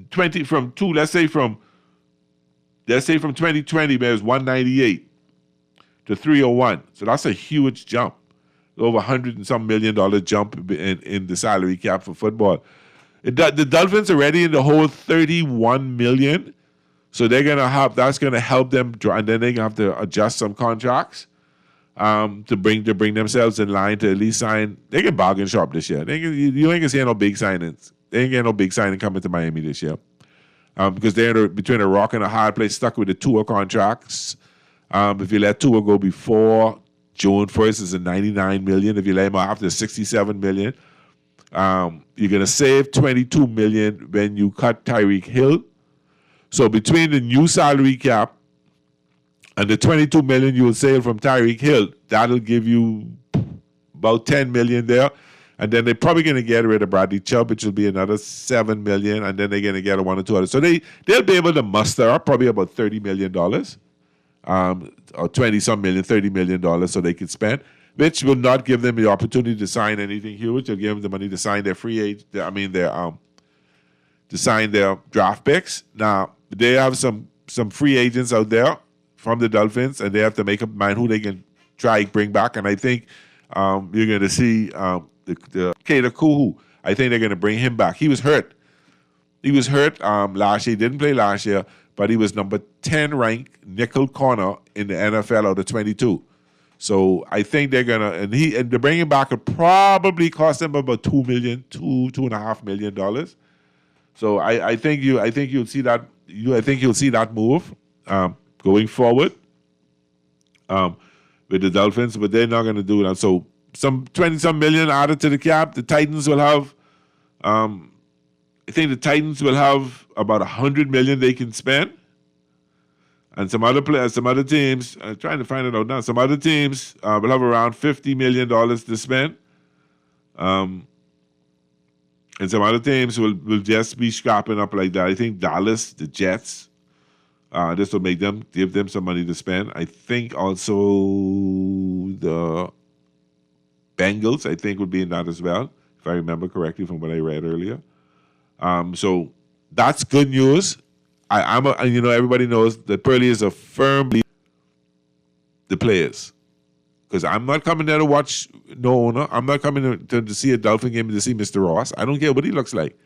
2020, there's 198 to 301. So that's a huge jump, over $100 and some million jump in the salary cap for football. The Dolphins are already in the whole 31 million. So that's gonna help them, and then they're gonna have to adjust some contracts. To bring themselves in line to at least sign. They can bargain shop this year. You ain't gonna see no big signings. They ain't getting no big signing coming to Miami this year, because they're between a rock and a hard place, stuck with the Tua contracts. If you let Tua go before June 1st, it's a $99 million. If you let him after, $67 million. You're gonna save $22 million when you cut Tyreek Hill. So between the new salary cap and the $22 million you will save from Tyreek Hill, that'll give you about $10 million there. And then they're probably going to get rid of Bradley Chubb, which will be another $7 million. And then they're going to get one or two others. So they'll be able to muster up probably about $30 million, or 20-some million, $30 million so they can spend, which will not give them the opportunity to sign anything huge. It'll give them the money to sign their to sign their draft picks. Now, they have some free agents out there from the Dolphins, and they have to make up mind who they can try and bring back. And I think you're going to see the Kader Kuhu. I think they're going to bring him back. He was hurt. Last year. He didn't play last year, but he was number 10 ranked nickel corner in the NFL out of 22. So I think they're gonna, and the bringing back would probably cost them about $2.5 million. So I think you'll see that. I think you'll see that move going forward with the Dolphins, but they're not going to do that. So some 20-some million added to the cap. The Titans will have. I think the Titans will have about $100 million they can spend, and some other players, some other teams. I'm trying to find it out now. Some other teams will have around $50 million to spend, and some other teams will just be scrapping up like that. I think Dallas, the Jets, this will give them some money to spend. I think also the Bengals, I think, would be in that as well, if I remember correctly from what I read earlier. So that's good news. Everybody knows that Pearly is a firm believer in the players. Because I'm not coming there to watch no owner. I'm not coming to see a Dolphin game to see Mr. Ross. I don't care what he looks like.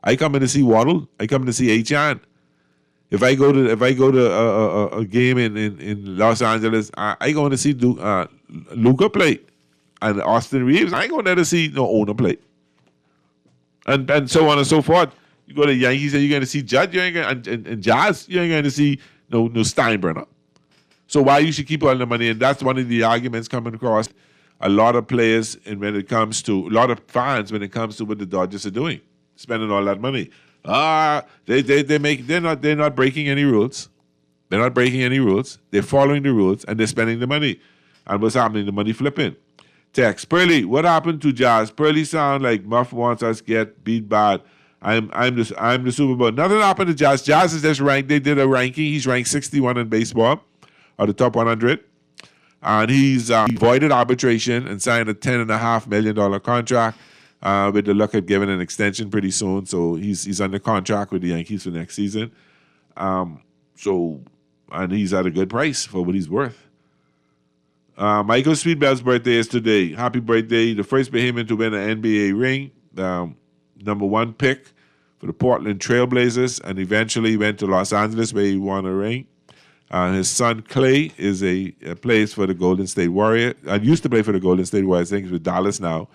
I come in to see Waddle. I come in to see Achane. If I go to a game in Los Angeles, I go in to see Luka play and Austin Reeves. I ain't going there to see no owner play. And so on and so forth. You go to Yankees and you're going to see Judd. You ain't going and Jazz. You ain't going to see no Steinbrenner. So why you should keep all the money? And that's one of the arguments coming across a lot of players, and when it comes to a lot of fans, when it comes to what the Dodgers are doing, spending all that money. They're not breaking any rules. They're not breaking any rules. They're following the rules and they're spending the money. And what's happening? The money flipping. Text Pearly, what happened to Jazz? Pearly sound like Muff wants us get beat bad. I'm the Super Bowl. Nothing happened to Jazz. Jazz is just ranked. They did a ranking. He's ranked 61 in baseball, out of the top 100. And he's avoided arbitration and signed a $10.5 million contract with the luck of giving an extension pretty soon. So he's under contract with the Yankees for next season. And he's at a good price for what he's worth. Michael Sweetbell's birthday is today. Happy birthday. The first Bahamian to win an NBA ring. Number 1 pick for the Portland Trailblazers, and eventually went to Los Angeles where he won a ring. His son Clay plays for the Golden State Warriors. Used to play for the Golden State Warriors. I think he's with Dallas now.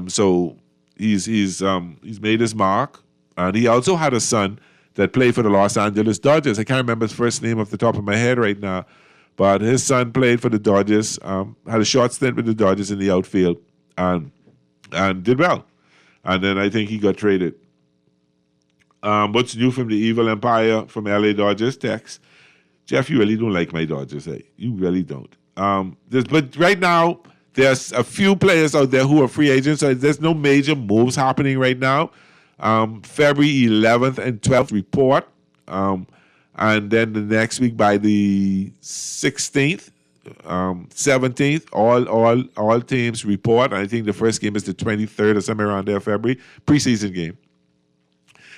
So he's made his mark, and he also had a son that played for the Los Angeles Dodgers. I can't remember his first name off the top of my head right now, but his son played for the Dodgers. Had a short stint with the Dodgers in the outfield, and did well. And then I think he got traded. What's new from the Evil Empire from LA Dodgers? Text. Jeff, you really don't like my Dodgers, eh? You really don't. But right now, there's a few players out there who are free agents, so there's no major moves happening right now. February 11th and 12th report. And then the next week by the 16th, 17th, all teams report. I think the first game is the 23rd or somewhere around there, February, preseason game.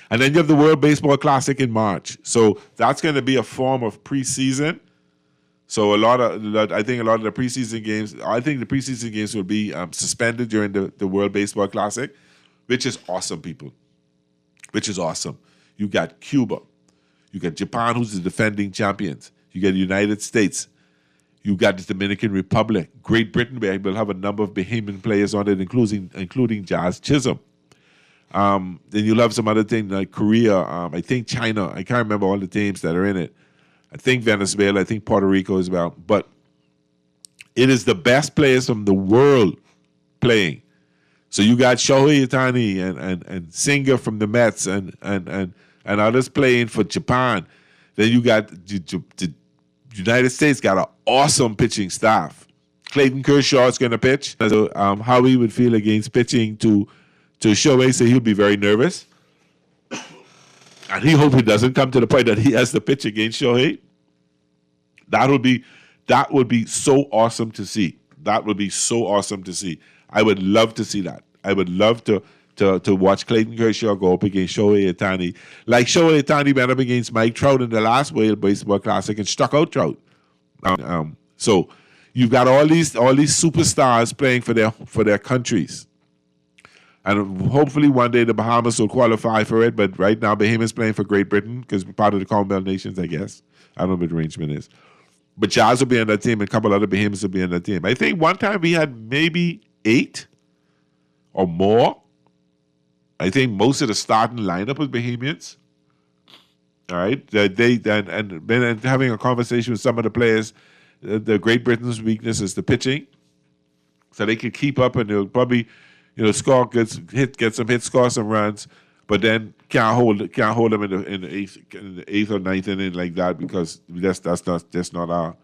And then you have the World Baseball Classic in March. So that's going to be a form of preseason. So I think a lot of the preseason games will be suspended during the World Baseball Classic, which is awesome, people. Which is awesome. You got Cuba. You got Japan, who's the defending champions. You got the United States. You got the Dominican Republic. Great Britain, where will have a number of Bahamian players on it, including Jazz Chisholm. Then you'll have some other things like Korea. I think China. I can't remember all the teams that are in it. I think Venezuela. I think Puerto Rico as well. But it is the best players from the world playing. So you got Shohei Ohtani and Singer from the Mets and others playing for Japan. Then you got the United States got an awesome pitching staff. Clayton Kershaw is going to pitch. So how he would feel against pitching to Shohei, so he'll be very nervous. And he hope he doesn't come to the point that he has to pitch against Shohei. That would be so awesome to see. That would be so awesome to see. I would love to see that. I would love to watch Clayton Kershaw go up against Shohei Ohtani. Like Shohei Ohtani went up against Mike Trout in the last World Baseball Classic and struck out Trout. So you've got all these superstars playing for their countries. And hopefully one day the Bahamas will qualify for it. But right now, Bahamas playing for Great Britain because we're part of the Commonwealth nations, I guess. I don't know what the arrangement is. But Jazz will be on that team and a couple other Bahamas will be on that team. I think one time we had maybe 8 or more. I think most of the starting lineup was Bahamians. All right. And been having a conversation with some of the players. The Great Britain's weakness is the pitching. So they could keep up and they'll probably, score, get some hits, score some runs, but then can't hold them in the eighth or ninth inning like that because that's not our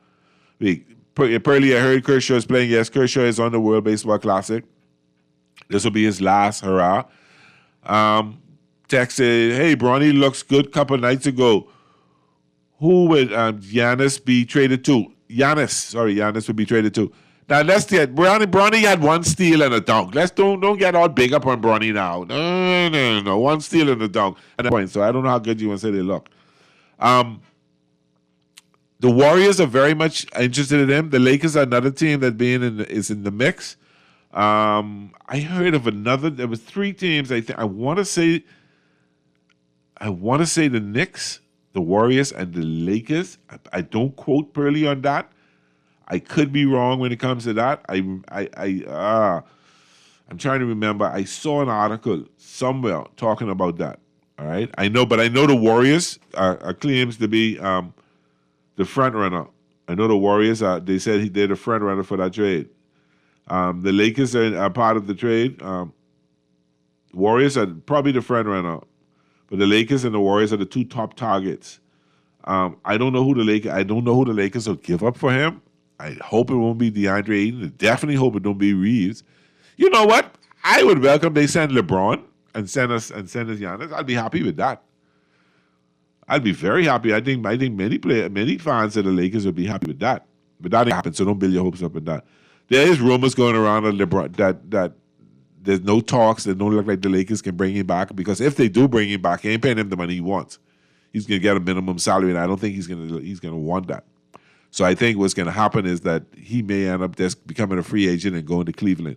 league. Earlier I heard Kershaw is playing. Yes, Kershaw is on the World Baseball Classic. This will be his last hurrah. Text said, "Hey, Bronny looks good. Couple nights ago, who would Giannis be traded to? Giannis would be traded to." Now let's get Bronny had 1 steal and a dunk. Let's don't get all big up on Bronny now. No. 1 steal and a dunk at that point. So I don't know how good you want to say they look. The Warriors are very much interested in him. The Lakers are another team that is in the mix. I heard of another. There was 3 teams. I want to say the Knicks, the Warriors, and the Lakers. I don't quote Pearly on that. I could be wrong when it comes to that. I'm trying to remember. I saw an article somewhere talking about that. All right, I know the Warriors are claims to be the front runner. I know the Warriors they said they're the front runner for that trade. The Lakers are part of the trade. Warriors are probably the front runner, but the Lakers and the Warriors are the 2 top targets. I don't know who the Lakers will give up for him. I hope it won't be DeAndre Ayton. I definitely hope it don't be Reeves. You know what? I would welcome they send LeBron and send us Giannis. I'd be happy with that. I'd be very happy. I think many fans of the Lakers would be happy with that. But that didn't happen, so don't build your hopes up in that. There is rumors going around on LeBron that there's no talks. That don't look like the Lakers can bring him back because if they do bring him back, they ain't paying him the money he wants. He's gonna get a minimum salary, and I don't think he's gonna want that. So I think what's going to happen is that he may end up just becoming a free agent and going to Cleveland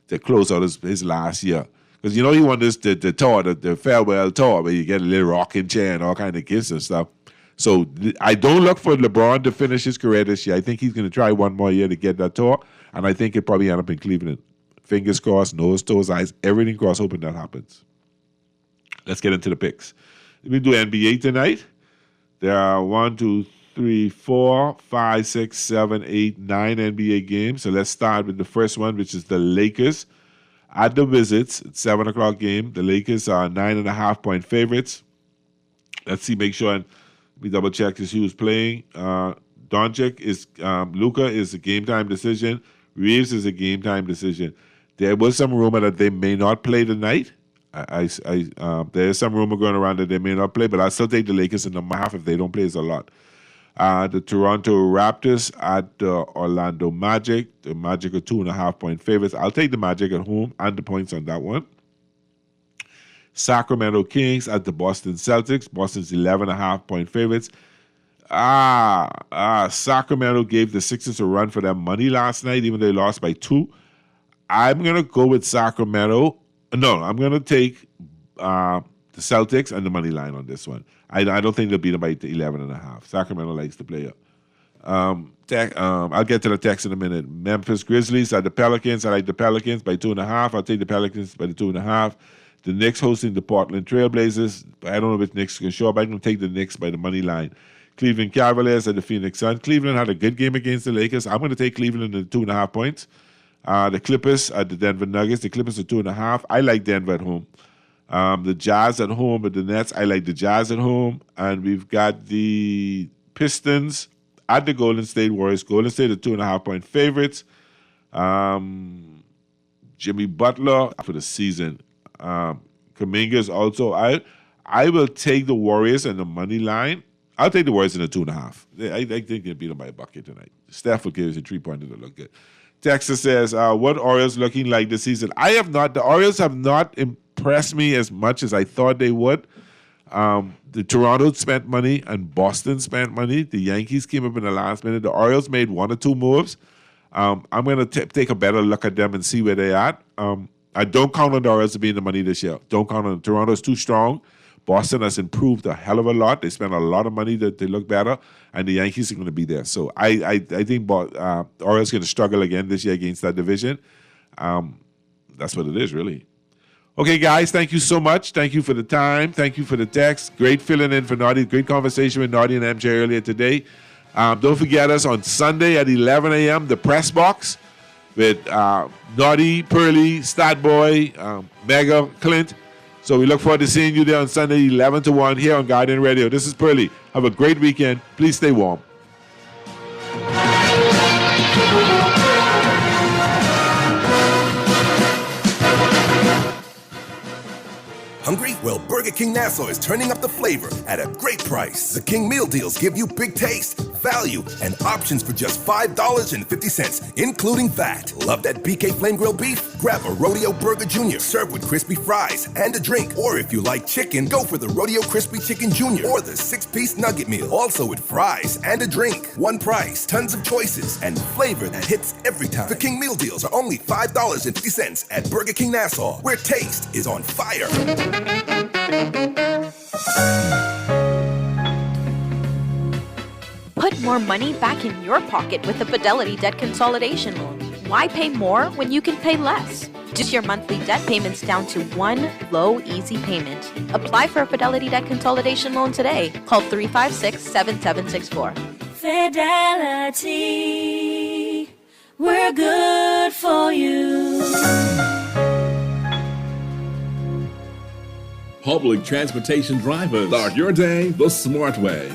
to close out his last year. Because, he won the tour, the farewell tour, where you get a little rocking chair and all kind of gifts and stuff. So I don't look for LeBron to finish his career this year. I think he's going to try one more year to get that tour, and I think he'll probably end up in Cleveland. Fingers crossed, nose, toes, eyes, everything crossed, hoping that happens. Let's get into the picks. We do NBA tonight. There are 1, 2, 3, 4, 5, 6, 7, 8, 9 NBA games. So let's start with the first one, which is the Lakers at the Wizards. It's 7 o'clock game. The Lakers are 9.5-point favorites. Let's see, make sure and we double check to see who's playing. Doncic is Luka is a game time decision. Reeves is a game time decision. There was some rumor that they may not play tonight. There is some rumor going around that they may not play, but I still take the Lakers in the half if they don't play. It's a lot. The Toronto Raptors at the Orlando Magic. The Magic are 2.5-point favorites. I'll take the Magic at home and the points on that one. Sacramento Kings at the Boston Celtics. Boston's 11.5-point favorites. Sacramento gave the Sixers a run for their money last night, even though they lost by 2. I'm going to go with Sacramento. No, I'm going to take the Celtics and the money line on this one. I don't think they'll beat them by 11.5. Sacramento likes to play up. I'll get to the text in a minute. Memphis Grizzlies at the Pelicans. I like the Pelicans by 2.5. I'll take the Pelicans by the 2.5. The Knicks hosting the Portland Trailblazers. I don't know if Knicks can show up. I'm going to take the Knicks by the money line. Cleveland Cavaliers at the Phoenix Suns. Cleveland had a good game against the Lakers. I'm going to take Cleveland in 2.5 points. The Clippers at the Denver Nuggets. The Clippers are 2.5. I like Denver at home. The Jazz at home with the Nets. I like the Jazz at home. And we've got the Pistons at the Golden State Warriors. Golden State are 2.5-point favorites. Jimmy Butler for the season. Kuminga is also out. I will take the Warriors and the money line. I'll take the Warriors in the 2.5. I think they'll beat them by a bucket tonight. Steph will give us a 3-pointer to look good. Texas says, what Orioles looking like this season? The Orioles have not impressed me as much as I thought they would. The Toronto spent money and Boston spent money. The Yankees came up in the last minute. The Orioles made 1 or 2 moves. I'm going to take a better look at them and see where they're at. I don't count on the Orioles to be in the money this year. Don't count on them. Toronto's too strong. Boston has improved a hell of a lot. They spent a lot of money to look better, and the Yankees are going to be there. So I think Orioles going to struggle again this year against that division. That's what it is, really. Okay, guys, thank you so much. Thank you for the time. Thank you for the text. Great filling in for Naughty. Great conversation with Naughty and MJ earlier today. Don't forget us on Sunday at 11 a.m., the Press Box with Naughty, Pearly, Statboy, Mega, Clint. So we look forward to seeing you there on Sunday, 11 to 1 here on Guardian Radio. This is Pearly. Have a great weekend. Please stay warm. Hungry? Well, Burger King Nassau is turning up the flavor at a great price. The King Meal Deals give you big taste, value, and options for just $5.50, including VAT. Love that BK Flame Grilled Beef? Grab a Rodeo Burger Jr. served with crispy fries and a drink. Or if you like chicken, go for the Rodeo Crispy Chicken Jr. or the 6-piece Nugget Meal, also with fries and a drink. One price, tons of choices, and flavor that hits every time. The King Meal Deals are only $5.50 at Burger King Nassau, where taste is on fire. Put more money back in your pocket with a Fidelity debt consolidation loan. Why pay more when you can pay less? Reduce your monthly debt payments down to one low, easy payment. Apply for a Fidelity debt consolidation loan today. Call 356-7764. Fidelity, we're good for you. Public transportation drivers, start your day the smart way.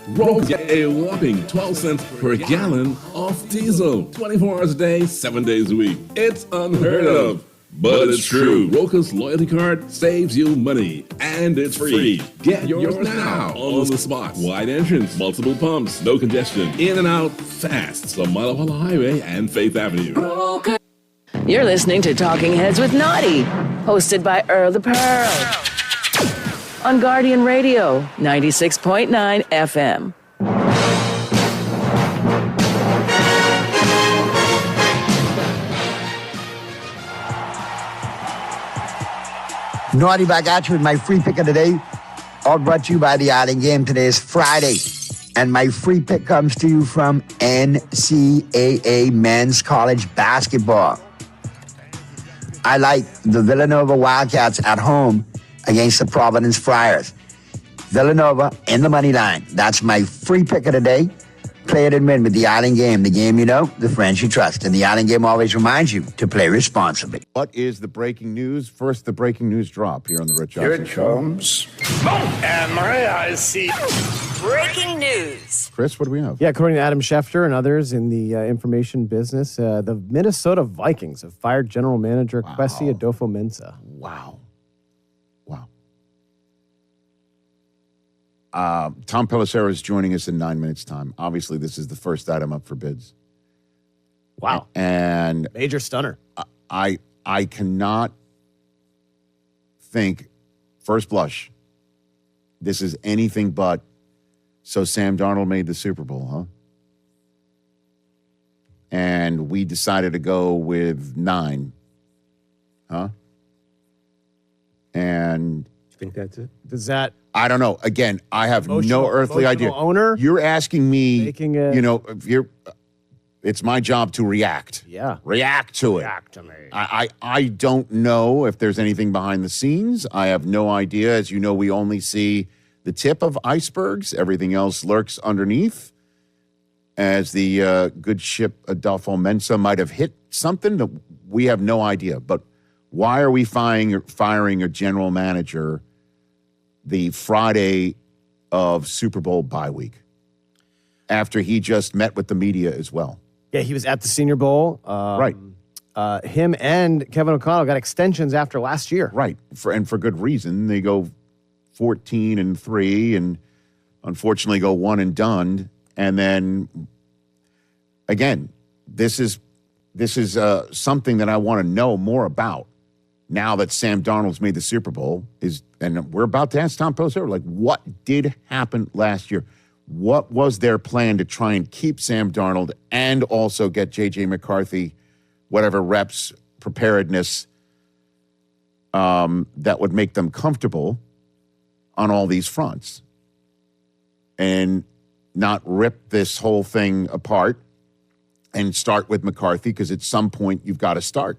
Roll get a whopping 12 cents per gallon off diesel, 24 hours a day, 7 days a week. It's unheard of, but it's true. Roka's loyalty card saves you money, and it's free. Get yours now on the spot. Wide entrance, multiple pumps, no congestion, in and out fast. So Malawala Highway and Faith Avenue. You're listening to Talking Heads with Naughty, hosted by Earl the Pearl. On Guardian Radio, 96.9 FM. Naughty back at you with my free pick of the day. All brought to you by the Island Game. Today is Friday. And my free pick comes to you from NCAA Men's College Basketball. I like the Villanova Wildcats at home against the Providence Friars. Villanova in the money line. That's my free pick of the day. Play it and win with the Island Game. The game you know, the friends you trust. And the Island Game always reminds you to play responsibly. What is the breaking news? First, the breaking news drop here on the Rich Here Johnson it Show. comes. And my eyes see. Breaking news. Chris, what do we have? Yeah, according to Adam Schefter and others in the information business, the Minnesota Vikings have fired general manager Kwesi Adofo-Mensah. Wow. Tom Pelissero is joining us in 9 minutes' time. Obviously, this is the first item up for bids. Wow. And major stunner. I cannot think, first blush, this is anything but, so Sam Darnold made the Super Bowl, huh? And we decided to go with 9, huh? And you think that's it? Does that? I don't know. Again, I have no earthly idea. Owner? You're asking me, if you're, it's my job to react. Yeah. React to it. React to me. I don't know if there's anything behind the scenes. I have no idea. As you know, we only see the tip of icebergs. Everything else lurks underneath. As the good ship Adolfo-Mensah might have hit something that we have no idea. But why are we firing a general manager the Friday of Super Bowl bye week after he just met with the media as well? Yeah, he was at the Senior Bowl. Right. Him and Kevin O'Connell got extensions after last year. Right, for good reason. They go 14-3 and unfortunately go one and done. And then, again, this is something that I want to know more about. Now that Sam Darnold's made the Super Bowl, and we're about to ask Tom Pelissero, like, what did happen last year? What was their plan to try and keep Sam Darnold and also get J.J. McCarthy, whatever reps, preparedness, that would make them comfortable on all these fronts and not rip this whole thing apart and start with McCarthy, because at some point you've got to start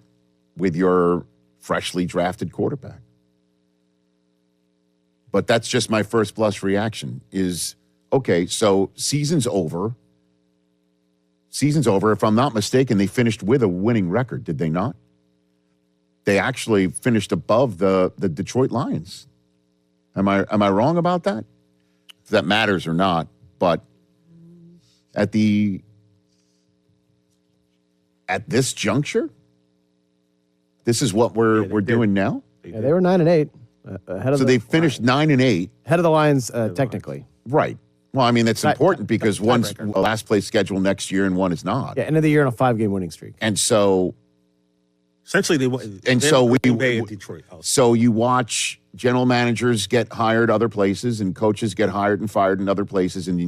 with your freshly drafted quarterback. But that's just my first blush reaction is, okay, so season's over. Season's over. If I'm not mistaken, they finished with a winning record, did they not? They actually finished above the Detroit Lions. Am I wrong about that? If that matters or not, but at this juncture, this is what we're doing now. Yeah, they were 9-8 ahead of. So they finished 9-8 ahead of the Lions technically. Right. Well, I mean that's important because one's a last place schedule next year and one is not. Yeah, end of the year on a 5-game winning streak. And so essentially Detroit. So you watch general managers get hired other places and coaches get hired and fired in other places, and